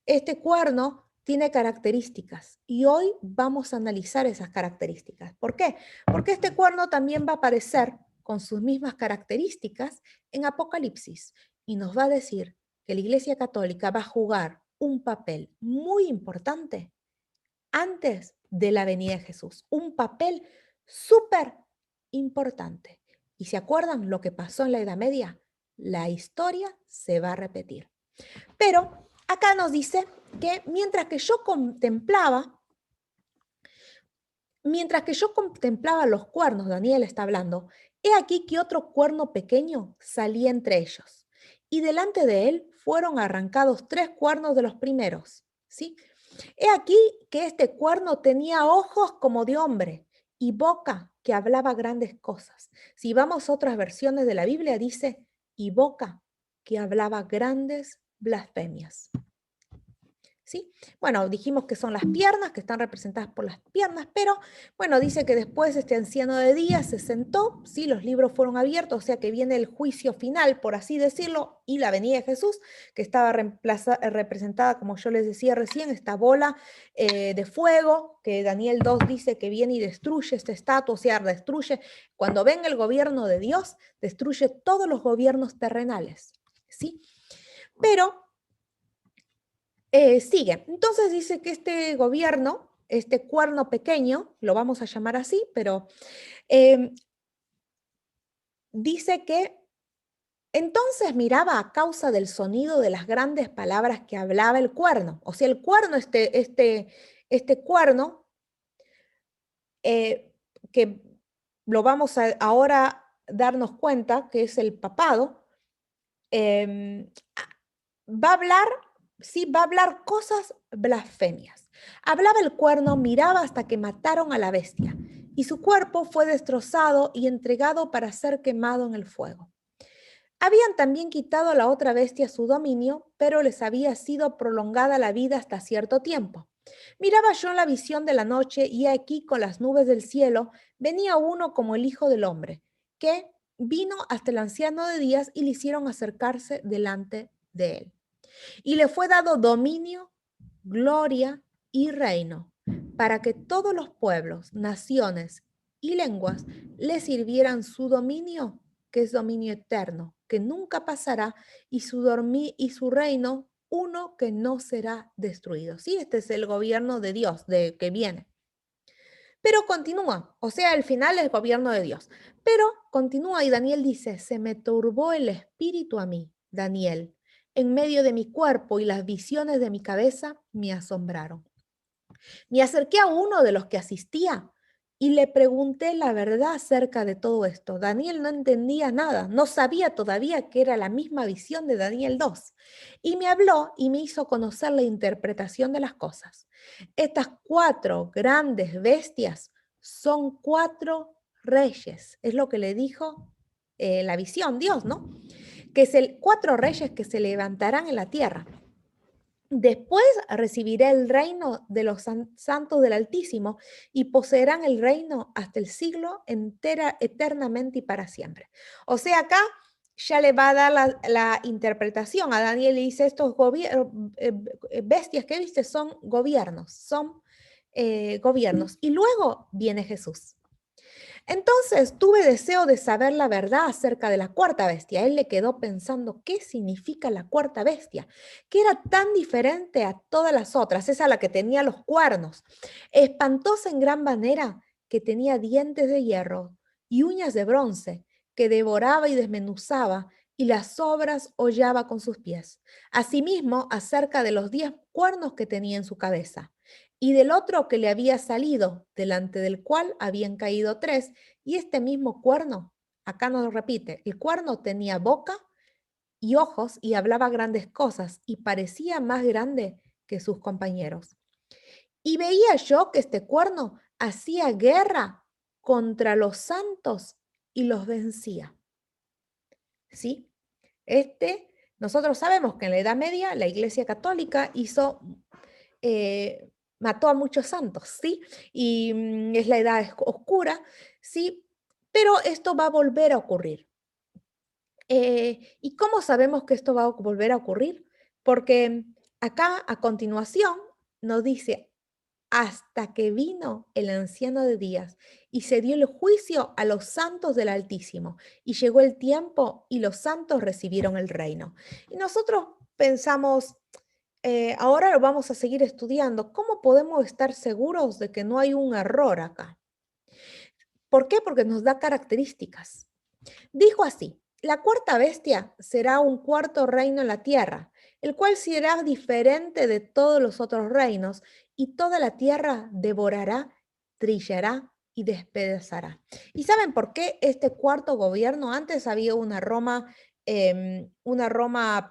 este cuerno tiene características y hoy vamos a analizar esas características. ¿Por qué? Porque este cuerno también va a aparecer con sus mismas características en Apocalipsis y nos va a decir que la Iglesia Católica va a jugar un papel muy importante antes de la venida de Jesús, un papel súper importante. ¿Y se acuerdan lo que pasó en la Edad Media? La historia se va a repetir. Pero acá nos dice que mientras que yo contemplaba los cuernos, Daniel está hablando, he aquí que otro cuerno pequeño salía entre ellos, y delante de él fueron arrancados 3 cuernos de los primeros, ¿sí? He aquí que este cuerno tenía ojos como de hombre y boca que hablaba grandes cosas. Si vamos a otras versiones de la Biblia, dice, y boca que hablaba grandes blasfemias. ¿Sí? Bueno, dijimos que son las piernas, que están representadas por las piernas, pero bueno, dice que después este anciano de día se sentó, ¿sí? Los libros fueron abiertos, o sea que viene el juicio final, por así decirlo, y la venida de Jesús, que estaba representada, como yo les decía recién, esta bola de fuego, que Daniel 2 dice que viene y destruye esta estatua, o sea, destruye, cuando venga el gobierno de Dios, destruye todos los gobiernos terrenales, ¿sí? Pero sigue. Entonces dice que este gobierno, este cuerno pequeño, lo vamos a llamar así, pero dice que entonces miraba a causa del sonido de las grandes palabras que hablaba el cuerno. O sea, el cuerno, este cuerno, que lo vamos a ahora darnos cuenta que es el papado, va a hablar, sí, va a hablar cosas blasfemias. Hablaba el cuerno, miraba hasta que mataron a la bestia, y su cuerpo fue destrozado y entregado para ser quemado en el fuego. Habían también quitado a la otra bestia su dominio, pero les había sido prolongada la vida hasta cierto tiempo. Miraba yo en la visión de la noche, y aquí con las nubes del cielo venía uno como el Hijo del Hombre, que vino hasta el anciano de días y le hicieron acercarse delante de él. Y le fue dado dominio, gloria y reino, para que todos los pueblos, naciones y lenguas le sirvieran su dominio, que es dominio eterno, que nunca pasará, y su reino, uno que no será destruido. Sí, este es el gobierno de Dios, de que viene. Pero continúa, o sea, el final es el gobierno de Dios. Pero continúa y Daniel dice, se me turbó el espíritu a mí, Daniel, en medio de mi cuerpo, y las visiones de mi cabeza me asombraron. Me acerqué a uno de los que asistía y le pregunté la verdad acerca de todo esto. Daniel no entendía nada, no sabía todavía que era la misma visión de Daniel 2. Y me habló y me hizo conocer la interpretación de las cosas. Estas 4 grandes bestias son 4 reyes, es lo que le dijo la visión Dios, ¿no? Que es 4 reyes que se levantarán en la tierra. Después recibirá el reino de los santos del Altísimo, y poseerán el reino hasta el siglo eternamente y para siempre. O sea, acá ya le va a dar la interpretación. A Daniel le dice, estos bestias que viste son gobiernos, gobiernos. Y luego viene Jesús. Entonces tuve deseo de saber la verdad acerca de la 4ª bestia. Él le quedó pensando, ¿qué significa la 4ª bestia? Que era tan diferente a todas las otras, esa la que tenía los cuernos, espantosa en gran manera, que tenía dientes de hierro y uñas de bronce, que devoraba y desmenuzaba, y las sobras hollaba con sus pies. Asimismo, acerca de los 10 cuernos que tenía en su cabeza, y del otro que le había salido, delante del cual habían caído 3, y este mismo cuerno, acá nos lo repite, el cuerno tenía boca y ojos y hablaba grandes cosas y parecía más grande que sus compañeros. Y veía yo que este cuerno hacía guerra contra los santos y los vencía. ¿Sí? Nosotros sabemos que en la Edad Media la Iglesia Católica mató a muchos santos, ¿sí? Y es la Edad Oscura, ¿sí? Pero esto va a volver a ocurrir. ¿Y cómo sabemos que esto va a volver a ocurrir? Porque acá a continuación nos dice, hasta que vino el anciano de días y se dio el juicio a los santos del Altísimo, y llegó el tiempo y los santos recibieron el reino. Y nosotros pensamos, ahora lo vamos a seguir estudiando, ¿cómo podemos estar seguros de que no hay un error acá? ¿Por qué? Porque nos da características. Dijo así, la cuarta bestia será un cuarto reino en la tierra, el cual será diferente de todos los otros reinos, y toda la tierra devorará, trillará y despedazará. ¿Y saben por qué este cuarto gobierno? Antes había una Roma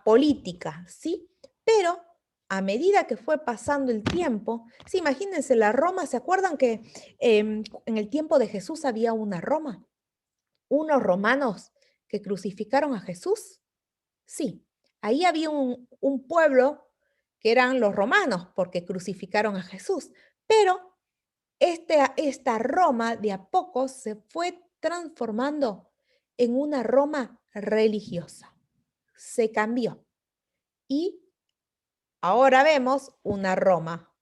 política, ¿sí? Pero a medida que fue pasando el tiempo, sí, imagínense, la Roma, ¿se acuerdan que en el tiempo de Jesús había una Roma? Unos romanos que crucificaron a Jesús. Sí, ahí había un pueblo que eran los romanos porque crucificaron a Jesús, pero esta Roma de a poco se fue transformando en una Roma religiosa. Se cambió y ahora vemos una Roma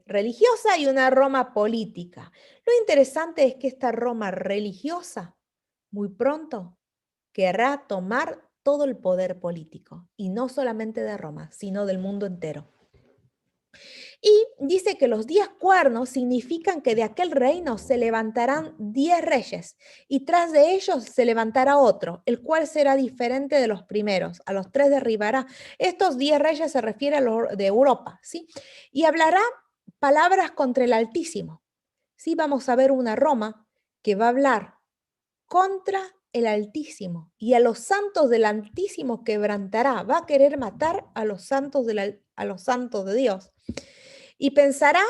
religiosa y una Roma política. Lo interesante es que esta Roma religiosa muy pronto querrá tomar todo el poder político, y no solamente de Roma, sino del mundo entero. Y dice que los 10 cuernos significan que de aquel reino se levantarán 10 reyes, y tras de ellos se levantará otro, el cual será diferente de los primeros. A los 3 derribará. Estos 10 reyes se refieren a los de Europa, ¿sí? Y hablará palabras contra el Altísimo. Sí, vamos a ver una Roma que va a hablar contra el Altísimo, y a los santos del Altísimo quebrantará. Va a querer matar a los santos de Dios. Y pensará,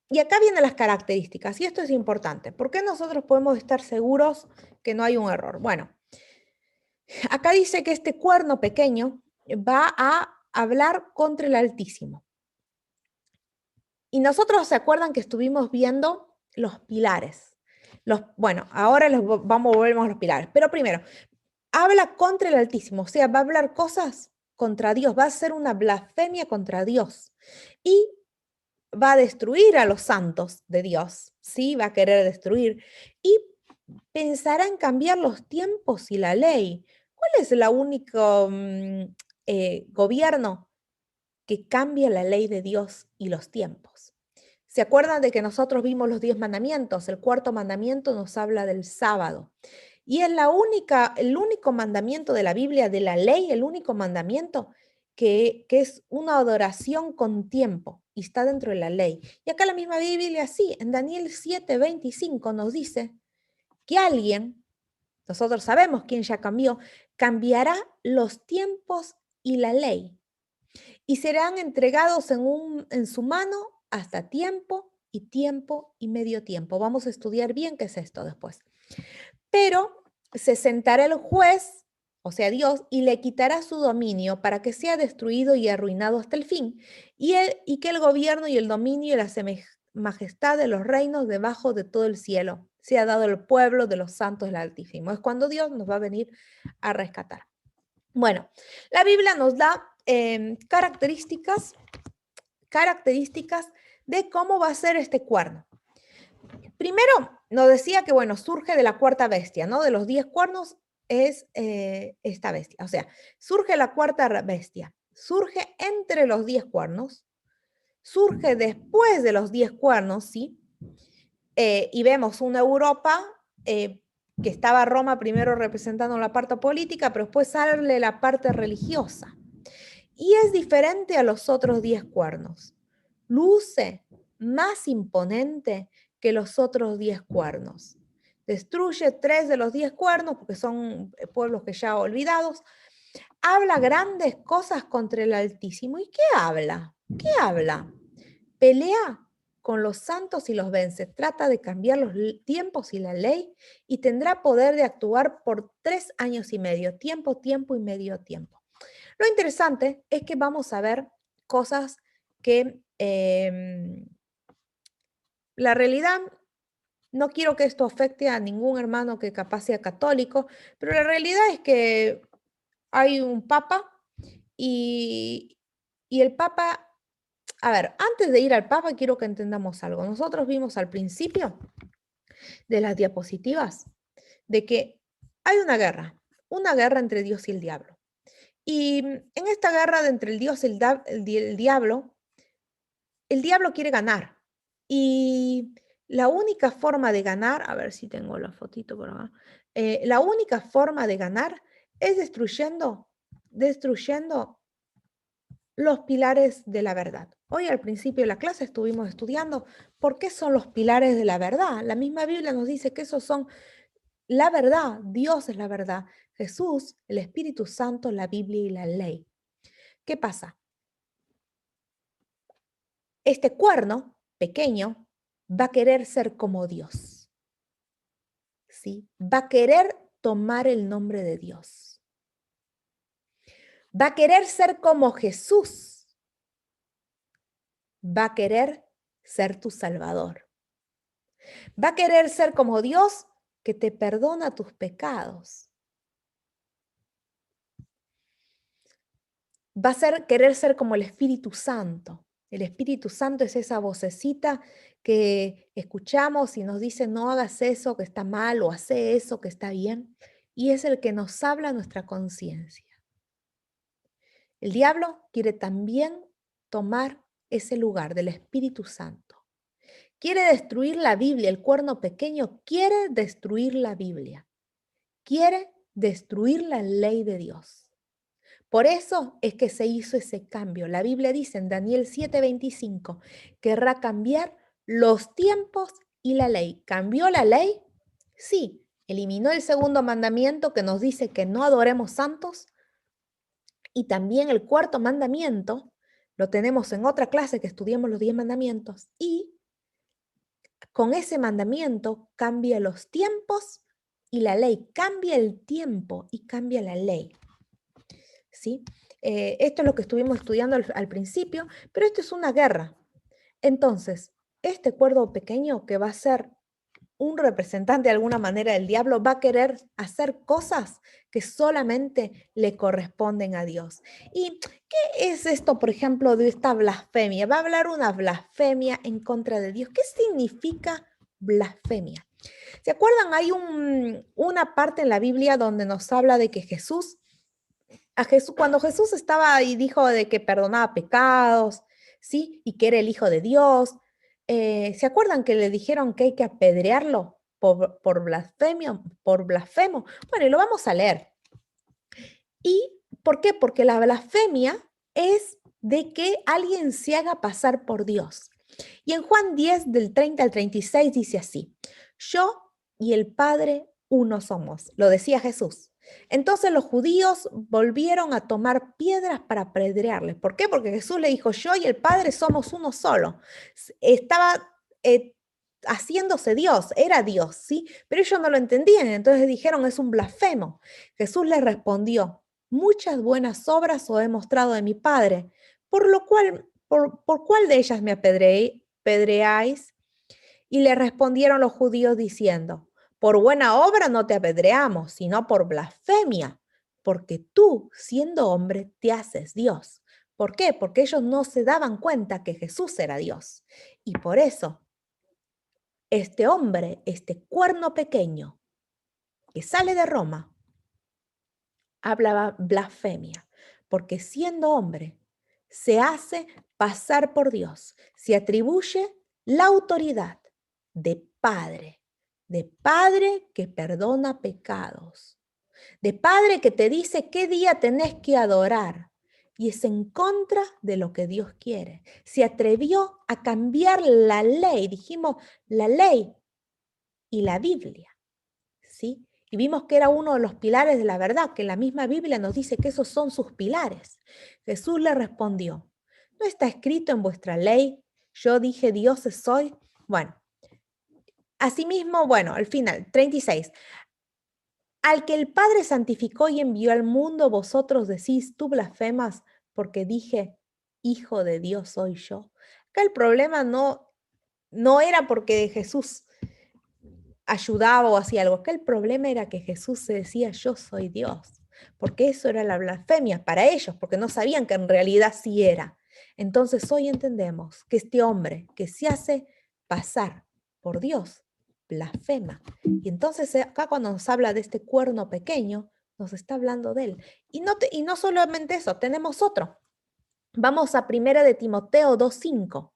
y acá vienen las características, y esto es importante. ¿Por qué nosotros podemos estar seguros que no hay un error? Bueno, acá dice que este cuerno pequeño va a hablar contra el Altísimo. Y nosotros, ¿se acuerdan que estuvimos viendo los pilares? Bueno, ahora volvemos a los pilares. Pero primero, habla contra el Altísimo, o sea, va a hablar cosas contra Dios, va a hacer una blasfemia contra Dios. Y va a destruir a los santos de Dios, ¿sí? Va a querer destruir. Y pensará en cambiar los tiempos y la ley. ¿Cuál es el único gobierno que cambia la ley de Dios y los tiempos? ¿Se acuerdan de que nosotros vimos los 10 mandamientos? El cuarto mandamiento nos habla del sábado. Y es el único mandamiento de la Biblia, de la ley, el único mandamiento que es una adoración con tiempo y está dentro de la ley. Y acá la misma Biblia, sí, en Daniel 7:25 nos dice que alguien, nosotros sabemos quién ya cambiará los tiempos y la ley, y serán entregados en su mano hasta tiempo y medio tiempo. Vamos a estudiar bien qué es esto después. Pero se sentará el juez, o sea, Dios, y le quitará su dominio para que sea destruido y arruinado hasta el fin, y que el gobierno y el dominio y la majestad de los reinos debajo de todo el cielo sea dado al pueblo de los santos del Altísimo. Es cuando Dios nos va a venir a rescatar. Bueno, la Biblia nos da características de cómo va a ser este cuerno. Primero, nos decía que, bueno, surge de la cuarta bestia, ¿no? De los 10 cuernos es esta bestia. O sea, surge la cuarta bestia, surge entre los 10 cuernos, surge después de los 10 cuernos, ¿sí? Y vemos una Europa que estaba Roma primero representando la parte política, pero después sale la parte religiosa. Y es diferente a los otros 10 cuernos. Luce más imponente que los otros 10 cuernos. Destruye 3 de los 10 cuernos, porque son pueblos que ya olvidados. Habla grandes cosas contra el Altísimo. ¿Y qué habla? ¿Qué habla? Pelea con los santos y los vence. Trata de cambiar los tiempos y la ley y tendrá poder de actuar por 3 años y medio. Tiempo, tiempo y medio tiempo. Lo interesante es que vamos a ver cosas que la realidad, no quiero que esto afecte a ningún hermano que capaz sea católico, pero la realidad es que hay un papa y el papa, a ver, antes de ir al papa quiero que entendamos algo. Nosotros vimos al principio de las diapositivas de que hay una guerra entre Dios y el diablo. Y en esta guerra entre el Dios y el diablo quiere ganar. Y la única forma de ganar, a ver si tengo la fotito por acá, la única forma de ganar es destruyendo los pilares de la verdad. Hoy al principio de la clase estuvimos estudiando por qué son los pilares de la verdad. La misma Biblia nos dice que esos son la verdad, Dios es la verdad, Jesús, el Espíritu Santo, la Biblia y la ley. ¿Qué pasa? Este cuerno pequeño va a querer ser como Dios. ¿Sí? Va a querer tomar el nombre de Dios. Va a querer ser como Jesús. Va a querer ser tu Salvador. Va a querer ser como Dios que te perdona tus pecados. Va a querer ser como el Espíritu Santo. El Espíritu Santo es esa vocecita que escuchamos y nos dice no hagas eso que está mal o hace eso que está bien. Y es el que nos habla a nuestra conciencia. El diablo quiere también tomar ese lugar del Espíritu Santo. Quiere destruir la Biblia. El cuerno pequeño quiere destruir la Biblia. Quiere destruir la ley de Dios. Por eso es que se hizo ese cambio. La Biblia dice en Daniel 7:25, querrá cambiar los tiempos y la ley. ¿Cambió la ley? Sí. Eliminó el segundo mandamiento que nos dice que no adoremos santos. Y también el cuarto mandamiento, lo tenemos en otra clase que estudiamos los 10 mandamientos. Y con ese mandamiento cambia los tiempos y la ley. Cambia el tiempo y cambia la ley. ¿Sí? Esto es lo que estuvimos estudiando al principio, pero esto es una guerra. Entonces, este cuerno pequeño que va a ser un representante de alguna manera del diablo va a querer hacer cosas que solamente le corresponden a Dios. ¿Y qué es esto, por ejemplo, de esta blasfemia? Va a hablar una blasfemia en contra de Dios. ¿Qué significa blasfemia? ¿Se acuerdan? Hay una parte en la Biblia donde nos habla de que cuando Jesús estaba y dijo de que perdonaba pecados, ¿sí? Y que era el Hijo de Dios. ¿Se acuerdan que le dijeron que hay que apedrearlo por blasfemia, por blasfemo? Bueno, y lo vamos a leer. ¿Y por qué? Porque la blasfemia es de que alguien se haga pasar por Dios. Y en Juan 10, del 30 al 36 dice así, yo y el Padre uno somos, lo decía Jesús. Entonces los judíos volvieron a tomar piedras para apedrearle. ¿Por qué? Porque Jesús le dijo, yo y el Padre somos uno solo. Estaba haciéndose Dios, era Dios, ¿sí? Pero ellos no lo entendían, entonces dijeron, es un blasfemo. Jesús les respondió, muchas buenas obras os he mostrado de mi Padre, por lo cual, ¿por cuál de ellas me apedreáis? Y le respondieron los judíos diciendo, por buena obra no te apedreamos, sino por blasfemia, porque tú, siendo hombre, te haces Dios. ¿Por qué? Porque ellos no se daban cuenta que Jesús era Dios. Y por eso, este hombre, este cuerno pequeño que sale de Roma, hablaba blasfemia, porque siendo hombre, se hace pasar por Dios, se atribuye la autoridad de padre, de Padre que perdona pecados, de Padre que te dice qué día tenés que adorar. Y es en contra de lo que Dios quiere. Se atrevió a cambiar la ley. Dijimos la ley y la Biblia, ¿sí? Y vimos que era uno de los pilares de la verdad, que la misma Biblia nos dice que esos son sus pilares. Jesús le respondió, ¿no está escrito en vuestra ley? Yo dije, dioses soy. Bueno, asimismo, bueno, al final, 36. Al que el Padre santificó y envió al mundo, vosotros decís, tú blasfemas, porque dije, hijo de Dios soy yo. Acá el problema no era porque Jesús ayudaba o hacía algo. Acá el problema era que Jesús se decía, yo soy Dios, porque eso era la blasfemia para ellos, porque no sabían que en realidad sí era. Entonces hoy entendemos que este hombre que se hace pasar por Dios, blasfema. Y entonces acá cuando nos habla de este cuerno pequeño, nos está hablando de él. Y no solamente eso, tenemos otro. Vamos a 1 de Timoteo 2:5.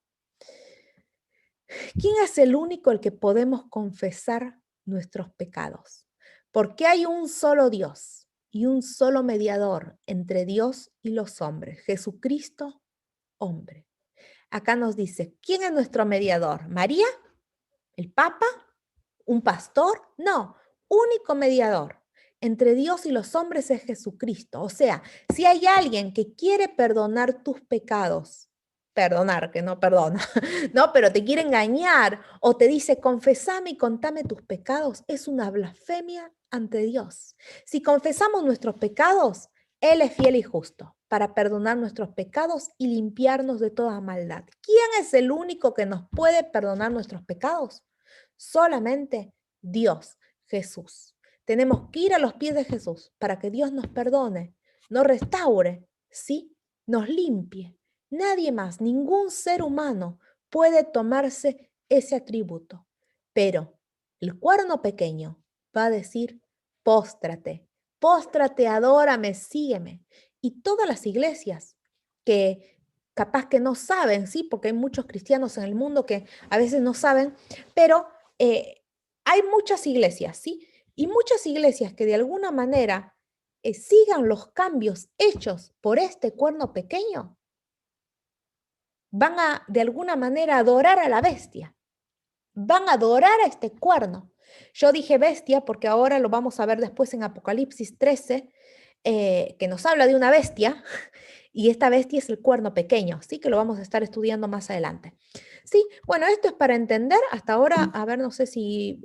¿Quién es el único al que podemos confesar nuestros pecados? Porque hay un solo Dios y un solo mediador entre Dios y los hombres, Jesucristo, hombre. Acá nos dice, ¿quién es nuestro mediador? ¿María? ¿El Papa? ¿Un pastor? No, único mediador entre Dios y los hombres es Jesucristo. O sea, si hay alguien que quiere perdonar tus pecados, perdonar, que no perdona, no, pero te quiere engañar o te dice, confesame y contame tus pecados, es una blasfemia ante Dios. Si confesamos nuestros pecados, Él es fiel y justo para perdonar nuestros pecados y limpiarnos de toda maldad. ¿Quién es el único que nos puede perdonar nuestros pecados? Solamente Dios, Jesús. Tenemos que ir a los pies de Jesús para que Dios nos perdone, nos restaure, ¿sí? Nos limpie. Nadie más, ningún ser humano puede tomarse ese atributo. Pero el cuerno pequeño va a decir, póstrate, póstrate, adórame, sígueme. Y todas las iglesias que capaz que no saben, ¿sí? Porque hay muchos cristianos en el mundo que a veces no saben, pero hay muchas iglesias, ¿sí? Y muchas iglesias que de alguna manera sigan los cambios hechos por este cuerno pequeño, van a de alguna manera adorar a la bestia, van a adorar a este cuerno. Yo dije bestia porque ahora lo vamos a ver después en Apocalipsis 13, que nos habla de una bestia, y esta bestia es el cuerno pequeño, ¿sí? Que lo vamos a estar estudiando más adelante. Sí, bueno, esto es para entender. Hasta ahora, a ver, no sé si...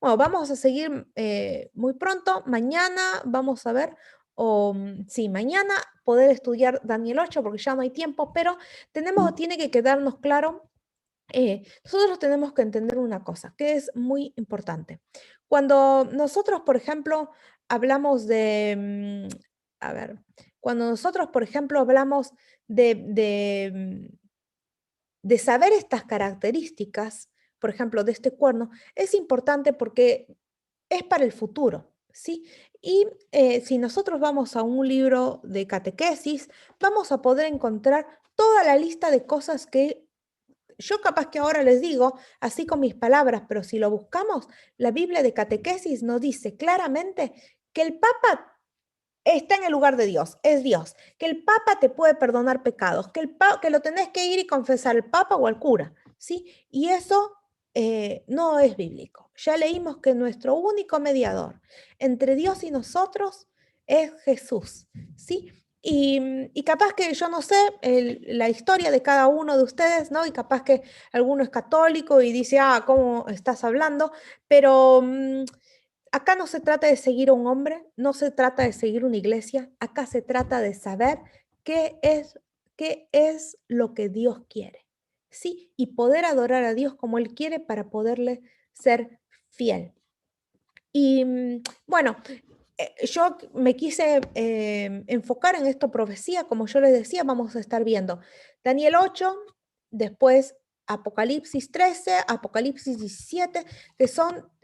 bueno, vamos a seguir muy pronto. Mañana vamos a ver, sí, mañana poder estudiar Daniel 8 porque ya no hay tiempo, pero tiene que quedarnos claro. Nosotros tenemos que entender una cosa que es muy importante. Cuando nosotros, por ejemplo, hablamos de, a ver, cuando nosotros, por ejemplo, hablamos de saber estas características, por ejemplo, de este cuerno, es importante porque es para el futuro, ¿sí? Y si nosotros vamos a un libro de catequesis, vamos a poder encontrar toda la lista de cosas que yo capaz que ahora les digo así con mis palabras, pero si lo buscamos, la Biblia de catequesis nos dice claramente que el Papa está en el lugar de Dios, es Dios, que el Papa te puede perdonar pecados, que lo tenés que ir y confesar al Papa o al cura, ¿sí? Y eso no es bíblico. Ya leímos que nuestro único mediador entre Dios y nosotros es Jesús, ¿sí? Y capaz que yo no sé la historia de cada uno de ustedes, ¿no? Y capaz que alguno es católico y dice, ¿cómo estás hablando? Pero acá no se trata de seguir a un hombre, no se trata de seguir una iglesia, acá se trata de saber qué es lo que Dios quiere, ¿sí? Y poder adorar a Dios como Él quiere para poderle ser fiel. Y bueno, yo me quise enfocar en esta profecía, como yo les decía, vamos a estar viendo Daniel 8, después Apocalipsis 13, Apocalipsis 17, que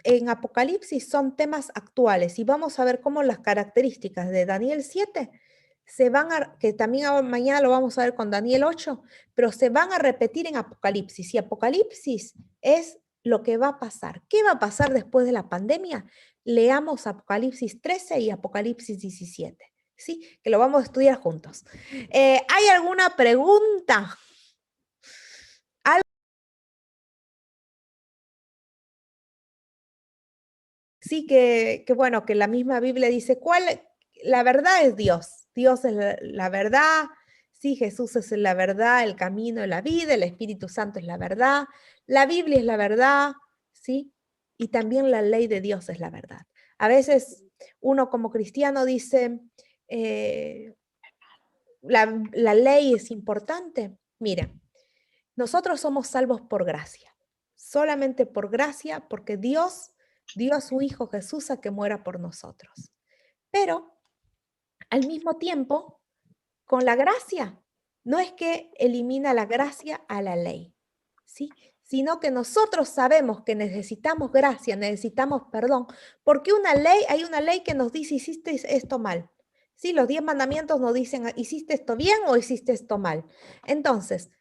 en Apocalipsis son temas actuales, y vamos a ver cómo las características de Daniel 7 que también mañana lo vamos a ver con Daniel 8, pero se van a repetir en Apocalipsis, y Apocalipsis es lo que va a pasar. ¿Qué va a pasar después de la pandemia? Leamos Apocalipsis 13 y Apocalipsis 17, ¿sí? Que lo vamos a estudiar juntos. ¿Hay alguna pregunta? Sí, que bueno, que la misma Biblia dice, la verdad es Dios. Dios es la verdad. Sí, Jesús es la verdad, el camino, la vida, el Espíritu Santo es la verdad. La Biblia es la verdad, ¿sí? Y también la ley de Dios es la verdad. A veces uno como cristiano dice, la ley es importante. Mira, nosotros somos salvos por gracia, solamente por gracia, porque Dios dio a su Hijo Jesús a que muera por nosotros. Pero al mismo tiempo, con la gracia, no es que elimina la gracia a la ley, ¿sí? Sino que nosotros sabemos que necesitamos gracia, necesitamos perdón, porque hay una ley que nos dice, hiciste esto mal. Sí, los 10 mandamientos nos dicen, hiciste esto bien o hiciste esto mal. Entonces,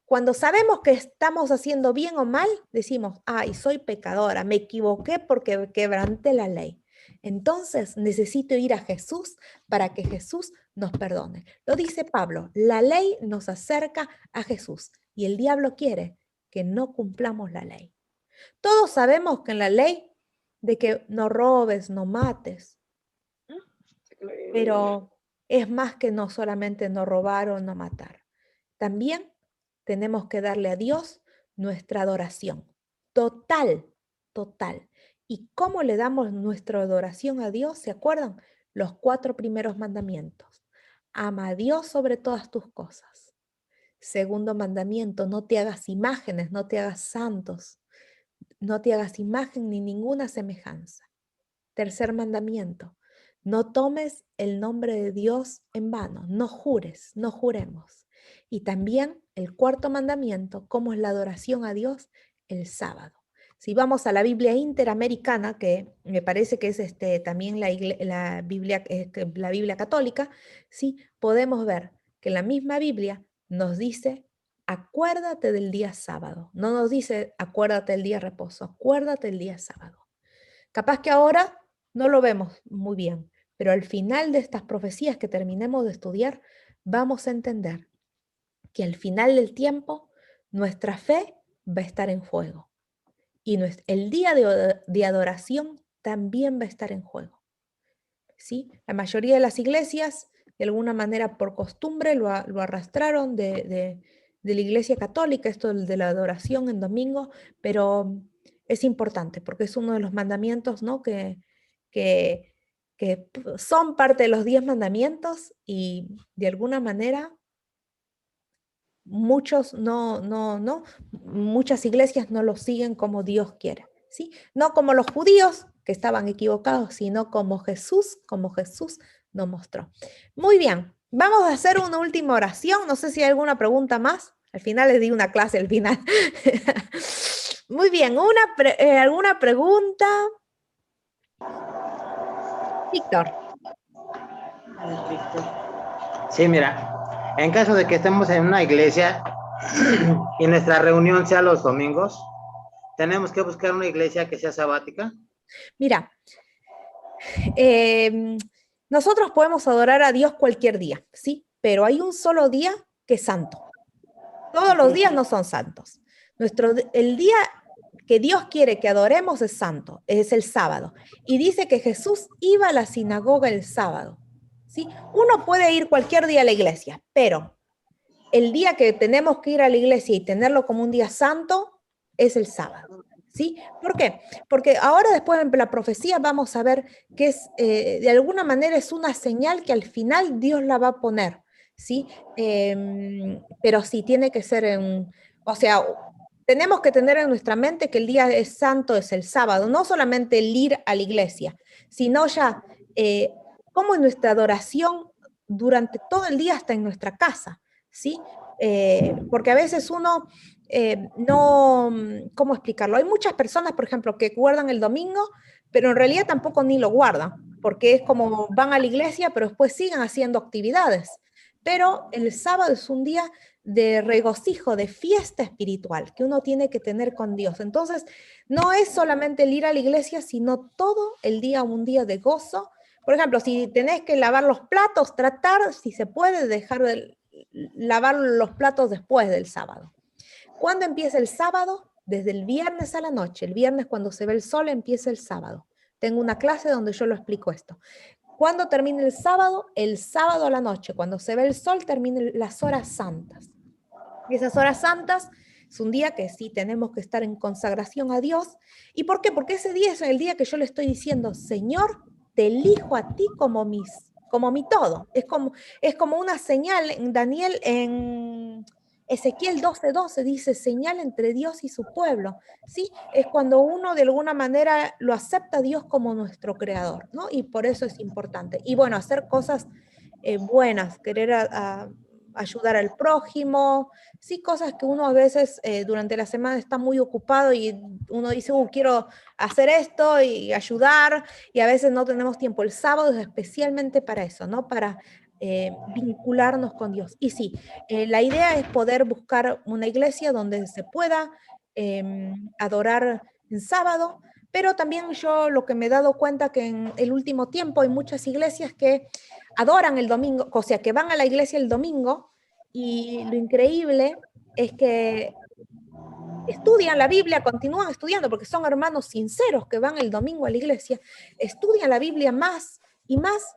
cuando sabemos que estamos haciendo bien o mal, decimos, ay, soy pecadora, me equivoqué porque quebranté la ley. Entonces necesito ir a Jesús para que Jesús nos perdone. Lo dice Pablo, la ley nos acerca a Jesús y el diablo quiere que no cumplamos la ley. Todos sabemos que en la ley de que no robes, no mates, pero es más que no solamente no robar o no matar. También tenemos que darle a Dios nuestra adoración total, total. ¿Y cómo le damos nuestra adoración a Dios? ¿Se acuerdan? Los 4 primeros mandamientos. Ama a Dios sobre todas tus cosas. Segundo mandamiento, no te hagas imágenes, no te hagas santos, no te hagas imagen ni ninguna semejanza. Tercer mandamiento, no tomes el nombre de Dios en vano, no jures, no juremos. Y también el cuarto mandamiento, ¿cómo es la adoración a Dios? El sábado. Si vamos a la Biblia Interamericana, que me parece que es también la Biblia católica, ¿sí? Podemos ver que la misma Biblia nos dice, acuérdate del día sábado. No nos dice, acuérdate del día de reposo, acuérdate del día sábado. Capaz que ahora no lo vemos muy bien, pero al final de estas profecías que terminemos de estudiar, vamos a entender que al final del tiempo nuestra fe va a estar en juego y el día de adoración también va a estar en juego. ¿Sí? La mayoría de las iglesias, de alguna manera por costumbre, lo arrastraron de la iglesia católica, esto de la adoración en domingo, pero es importante porque es uno de los mandamientos, ¿no? que son parte de los 10 mandamientos y de alguna manera muchas iglesias no lo siguen como Dios quiere, ¿sí? No como los judíos que estaban equivocados, sino como Jesús nos mostró. Muy bien, vamos a hacer una última oración. No sé si hay alguna pregunta más. Al final les di una clase al final. Muy bien, ¿alguna pregunta? Víctor. Sí, mira, en caso de que estemos en una iglesia y nuestra reunión sea los domingos, ¿tenemos que buscar una iglesia que sea sabática? Mira, nosotros podemos adorar a Dios cualquier día, ¿sí? Pero hay un solo día que es santo. Todos los días no son santos. El día que Dios quiere que adoremos es santo, es el sábado. Y dice que Jesús iba a la sinagoga el sábado, ¿sí? Uno puede ir cualquier día a la iglesia, pero el día que tenemos que ir a la iglesia y tenerlo como un día santo es el sábado, ¿sí? ¿Por qué? Porque ahora después de la profecía vamos a ver que de alguna manera es una señal que al final Dios la va a poner, ¿sí? Pero sí, tiene que ser o sea, tenemos que tener en nuestra mente que el día santo es el sábado, no solamente el ir a la iglesia, sino ya como en nuestra adoración durante todo el día hasta en nuestra casa, ¿sí? Porque a veces uno no, ¿cómo explicarlo? Hay muchas personas, por ejemplo, que guardan el domingo, pero en realidad tampoco ni lo guardan, porque es como van a la iglesia, pero después siguen haciendo actividades. Pero el sábado es un día de regocijo, de fiesta espiritual que uno tiene que tener con Dios. Entonces, no es solamente el ir a la iglesia, sino todo el día un día de gozo. Por ejemplo, si tenés que lavar los platos, tratar, si se puede, dejar de lavar los platos después del sábado. ¿Cuándo empieza el sábado? Desde el viernes a la noche. El viernes, cuando se ve el sol, empieza el sábado. Tengo una clase donde yo lo explico esto. ¿Cuándo termina el sábado? El sábado a la noche. Cuando se ve el sol, terminan las horas santas. Y esas horas santas es un día que sí tenemos que estar en consagración a Dios. ¿Y por qué? Porque ese día es el día que yo le estoy diciendo, Señor, te elijo a ti como mi todo. Es como una señal en Daniel, en Ezequiel 12:12 dice, señal entre Dios y su pueblo. ¿Sí? Es cuando uno de alguna manera lo acepta a Dios como nuestro creador, ¿no? Y por eso es importante. Y bueno, hacer cosas buenas, querer ayudar al prójimo, sí, cosas que uno a veces durante la semana está muy ocupado y uno dice, quiero hacer esto y ayudar, y a veces no tenemos tiempo. El sábado es especialmente para eso, ¿no? Para vincularnos con Dios. Y sí, la idea es poder buscar una iglesia donde se pueda adorar en sábado, pero también yo lo que me he dado cuenta que en el último tiempo hay muchas iglesias que adoran el domingo, o sea, que van a la iglesia el domingo, y lo increíble es que estudian la Biblia, continúan estudiando, porque son hermanos sinceros que van el domingo a la iglesia, estudian la Biblia más y más,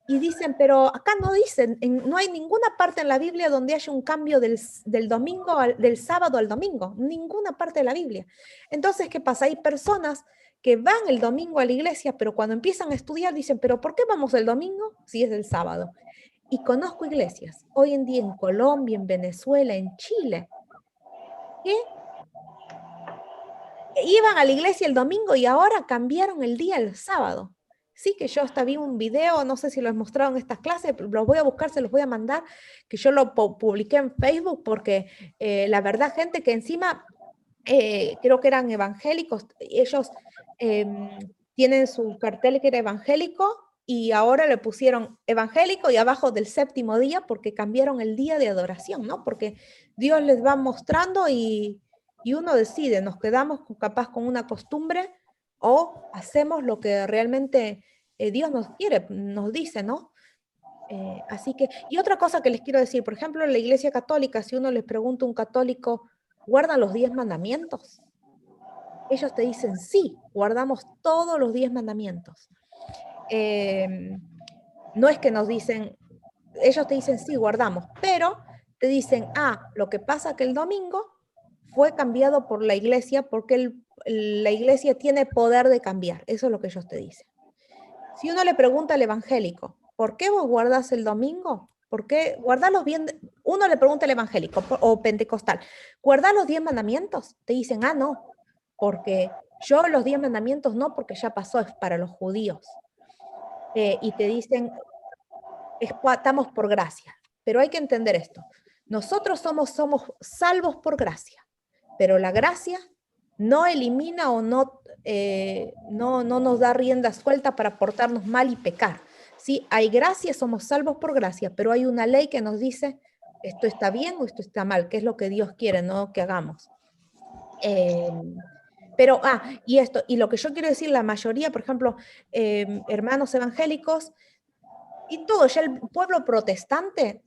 y dicen, pero acá no dicen, no hay ninguna parte en la Biblia donde haya un cambio del del sábado al domingo, ninguna parte de la Biblia. Entonces, ¿qué pasa? Hay personas que van el domingo a la iglesia, pero cuando empiezan a estudiar dicen, pero ¿por qué vamos el domingo si es el sábado? Y conozco iglesias, hoy en día en Colombia, en Venezuela, en Chile, que iban a la iglesia el domingo y ahora cambiaron el día al sábado. Sí, que yo hasta vi un video, no sé si lo he mostrado en estas clases, los voy a buscar, se los voy a mandar, que yo lo publiqué en Facebook, porque la verdad, gente que encima creo que eran evangélicos, ellos tienen su cartel que era evangélico y ahora le pusieron evangélico y abajo del séptimo día porque cambiaron el día de adoración, ¿no? Porque Dios les va mostrando y uno decide, nos quedamos capaz con una costumbre o hacemos lo que realmente Dios nos quiere, nos dice, ¿no? Así que, y otra cosa que les quiero decir, por ejemplo, en la Iglesia Católica, si uno les pregunta a un católico, ¿guardan los 10 mandamientos? Ellos te dicen, sí, guardamos todos los 10 mandamientos. No es que nos dicen, ellos te dicen, sí, guardamos, pero te dicen, lo que pasa que el domingo fue cambiado por la iglesia porque la iglesia tiene poder de cambiar. Eso es lo que ellos te dicen. Si uno le pregunta al evangélico, ¿por qué vos guardás el domingo? ¿Por qué guardás bien? Uno le pregunta al evangélico o pentecostal, ¿guardás los 10 mandamientos? Te dicen, no, porque yo los 10 mandamientos no, porque ya pasó, es para los judíos. Y te dicen, estamos por gracia. Pero hay que entender esto. Nosotros somos salvos por gracia. Pero la gracia no elimina o no nos da rienda suelta para portarnos mal y pecar. Sí, hay gracia, somos salvos por gracia, pero hay una ley que nos dice esto está bien o esto está mal, que es lo que Dios quiere, no que hagamos. Pero, y lo que yo quiero decir, la mayoría, por ejemplo, hermanos evangélicos, y todo, ya el pueblo protestante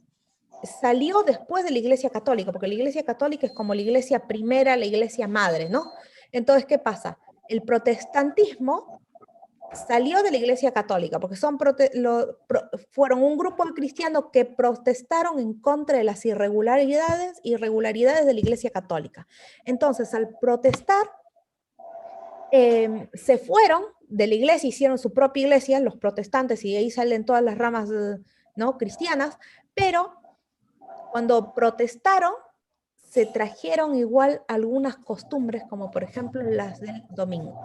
salió después de la Iglesia Católica, porque la Iglesia Católica es como la iglesia primera, la iglesia madre, ¿no? Entonces, ¿qué pasa? El protestantismo salió de la Iglesia Católica, porque fueron un grupo de cristianos que protestaron en contra de las irregularidades de la Iglesia Católica. Entonces, al protestar, se fueron de la iglesia, hicieron su propia iglesia, los protestantes, y de ahí salen todas las ramas ¿no? cristianas, pero cuando protestaron, se trajeron igual algunas costumbres, como por ejemplo las del domingo,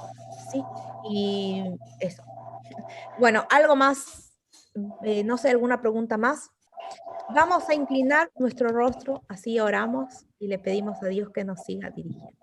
¿sí? Y eso. Bueno, algo más, no sé, alguna pregunta más. Vamos a inclinar nuestro rostro, así oramos y le pedimos a Dios que nos siga dirigiendo.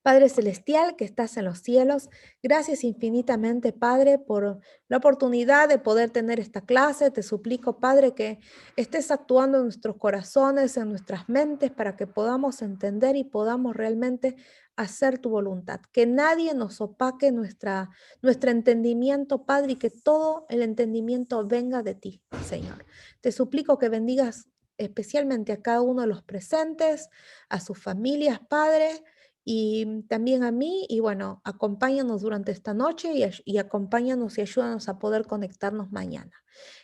Padre Celestial que estás en los cielos, gracias infinitamente, Padre, por la oportunidad de poder tener esta clase. Te suplico, Padre, que estés actuando en nuestros corazones, en nuestras mentes, para que podamos entender y podamos realmente hacer tu voluntad. Que nadie nos opaque nuestro entendimiento, Padre, y que todo el entendimiento venga de ti, Señor. Te suplico que bendigas especialmente a cada uno de los presentes, a sus familias, Padre, y también a mí, y bueno, acompáñanos durante esta noche y acompáñanos y ayúdanos a poder conectarnos mañana.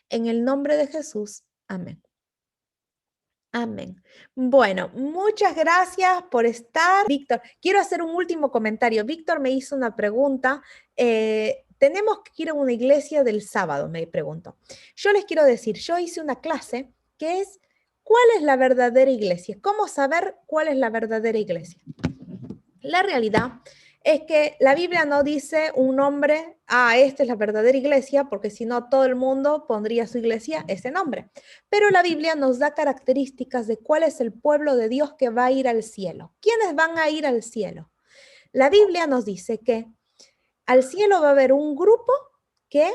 En el nombre de Jesús, amén. Amén. Bueno, muchas gracias por estar. Víctor, quiero hacer un último comentario. Víctor me hizo una pregunta. Tenemos que ir a una iglesia del sábado, me preguntó. Yo les quiero decir, yo hice una clase que es, ¿cuál es la verdadera iglesia? ¿Cómo saber cuál es la verdadera iglesia? La realidad es que la Biblia no dice un nombre, esta es la verdadera iglesia, porque si no todo el mundo pondría a su iglesia ese nombre. Pero la Biblia nos da características de cuál es el pueblo de Dios que va a ir al cielo. ¿Quiénes van a ir al cielo? La Biblia nos dice que al cielo va a haber un grupo que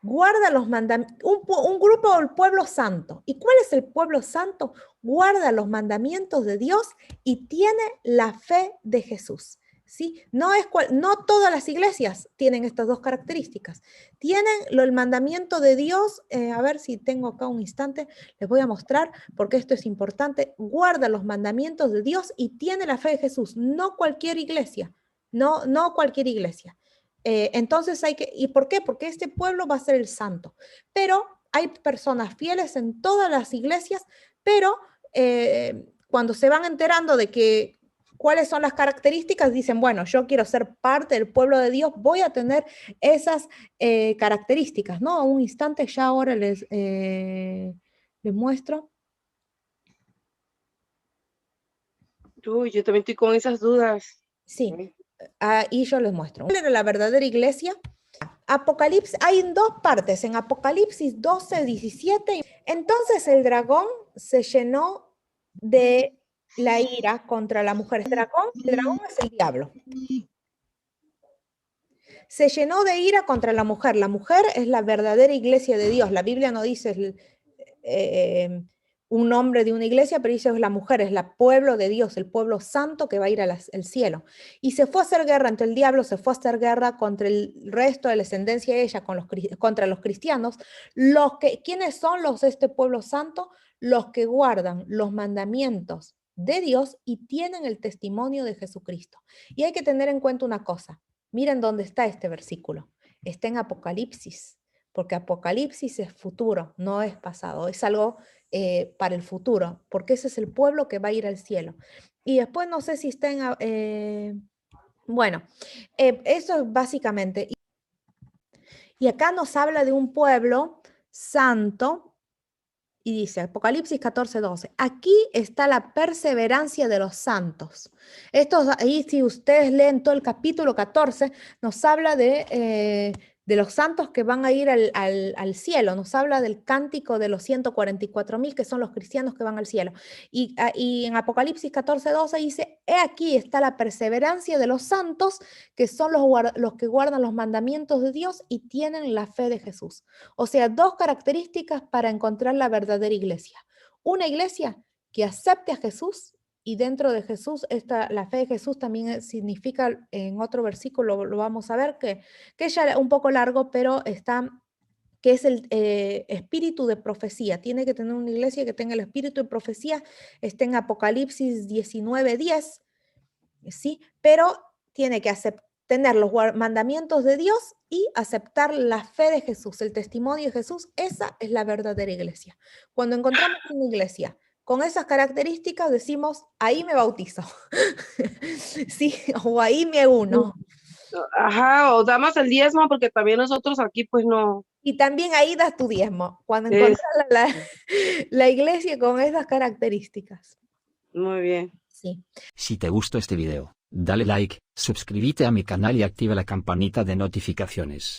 guarda los mandamientos, un grupo del pueblo santo. ¿Y cuál es el pueblo santo? Guarda los mandamientos de Dios y tiene la fe de Jesús. ¿Sí? No todas las iglesias tienen estas dos características. Tienen el mandamiento de Dios, a ver si tengo acá un instante, les voy a mostrar porque esto es importante. Guarda los mandamientos de Dios y tiene la fe de Jesús. No cualquier iglesia, no cualquier iglesia. Entonces ¿y por qué? Porque este pueblo va a ser el santo. Pero hay personas fieles en todas las iglesias, pero cuando se van enterando de que cuáles son las características, dicen, bueno, yo quiero ser parte del pueblo de Dios, voy a tener esas características, ¿no? Un instante, ya ahora les muestro. Uy, yo también estoy con esas dudas. Sí. Y yo les muestro. ¿Cuál era la verdadera iglesia? Apocalipsis, hay en dos partes, en Apocalipsis 12, 17. Entonces el dragón se llenó de la ira contra la mujer. El dragón es el diablo. Se llenó de ira contra la mujer. La mujer es la verdadera iglesia de Dios. La Biblia no dice un nombre de una iglesia, pero dice es la mujer, es el pueblo de Dios, el pueblo santo que va a ir al cielo. Y se fue a hacer guerra entre el diablo, se fue a hacer guerra contra el resto de la descendencia de ella, contra los cristianos. ¿Quiénes son este pueblo santo? Los que guardan los mandamientos de Dios y tienen el testimonio de Jesucristo. Y hay que tener en cuenta una cosa. Miren dónde está este versículo. Está en Apocalipsis, porque Apocalipsis es futuro, no es pasado, es algo para el futuro, porque ese es el pueblo que va a ir al cielo. Y después no sé si está en... eso es básicamente. Y acá nos habla de un pueblo santo, y dice Apocalipsis 14, 12, aquí está la perseverancia de los santos. Ahí si ustedes leen todo el capítulo 14, nos habla de los santos que van a ir al cielo, nos habla del cántico de los 144.000 que son los cristianos que van al cielo. Y en Apocalipsis 14, 12 dice, he aquí está la perseverancia de los santos que son los que guardan los mandamientos de Dios y tienen la fe de Jesús. O sea, dos características para encontrar la verdadera iglesia. Una iglesia que acepte a Jesús. Y dentro de Jesús, la fe de Jesús también significa, en otro versículo lo vamos a ver, que ya un poco largo, pero que es el espíritu de profecía. Tiene que tener una iglesia que tenga el espíritu de profecía. Está en Apocalipsis 19, 10, ¿sí? Pero tiene que tener los mandamientos de Dios y aceptar la fe de Jesús, el testimonio de Jesús. Esa es la verdadera iglesia. Cuando encontramos una iglesia con esas características decimos, ahí me bautizo, sí, o ahí me uno. Ajá, o damas el diezmo, porque también nosotros aquí pues no. Y también ahí das tu diezmo, cuando encuentras la iglesia con esas características. Muy bien. Sí. Si te gustó este video, dale like, suscríbete a mi canal y activa la campanita de notificaciones.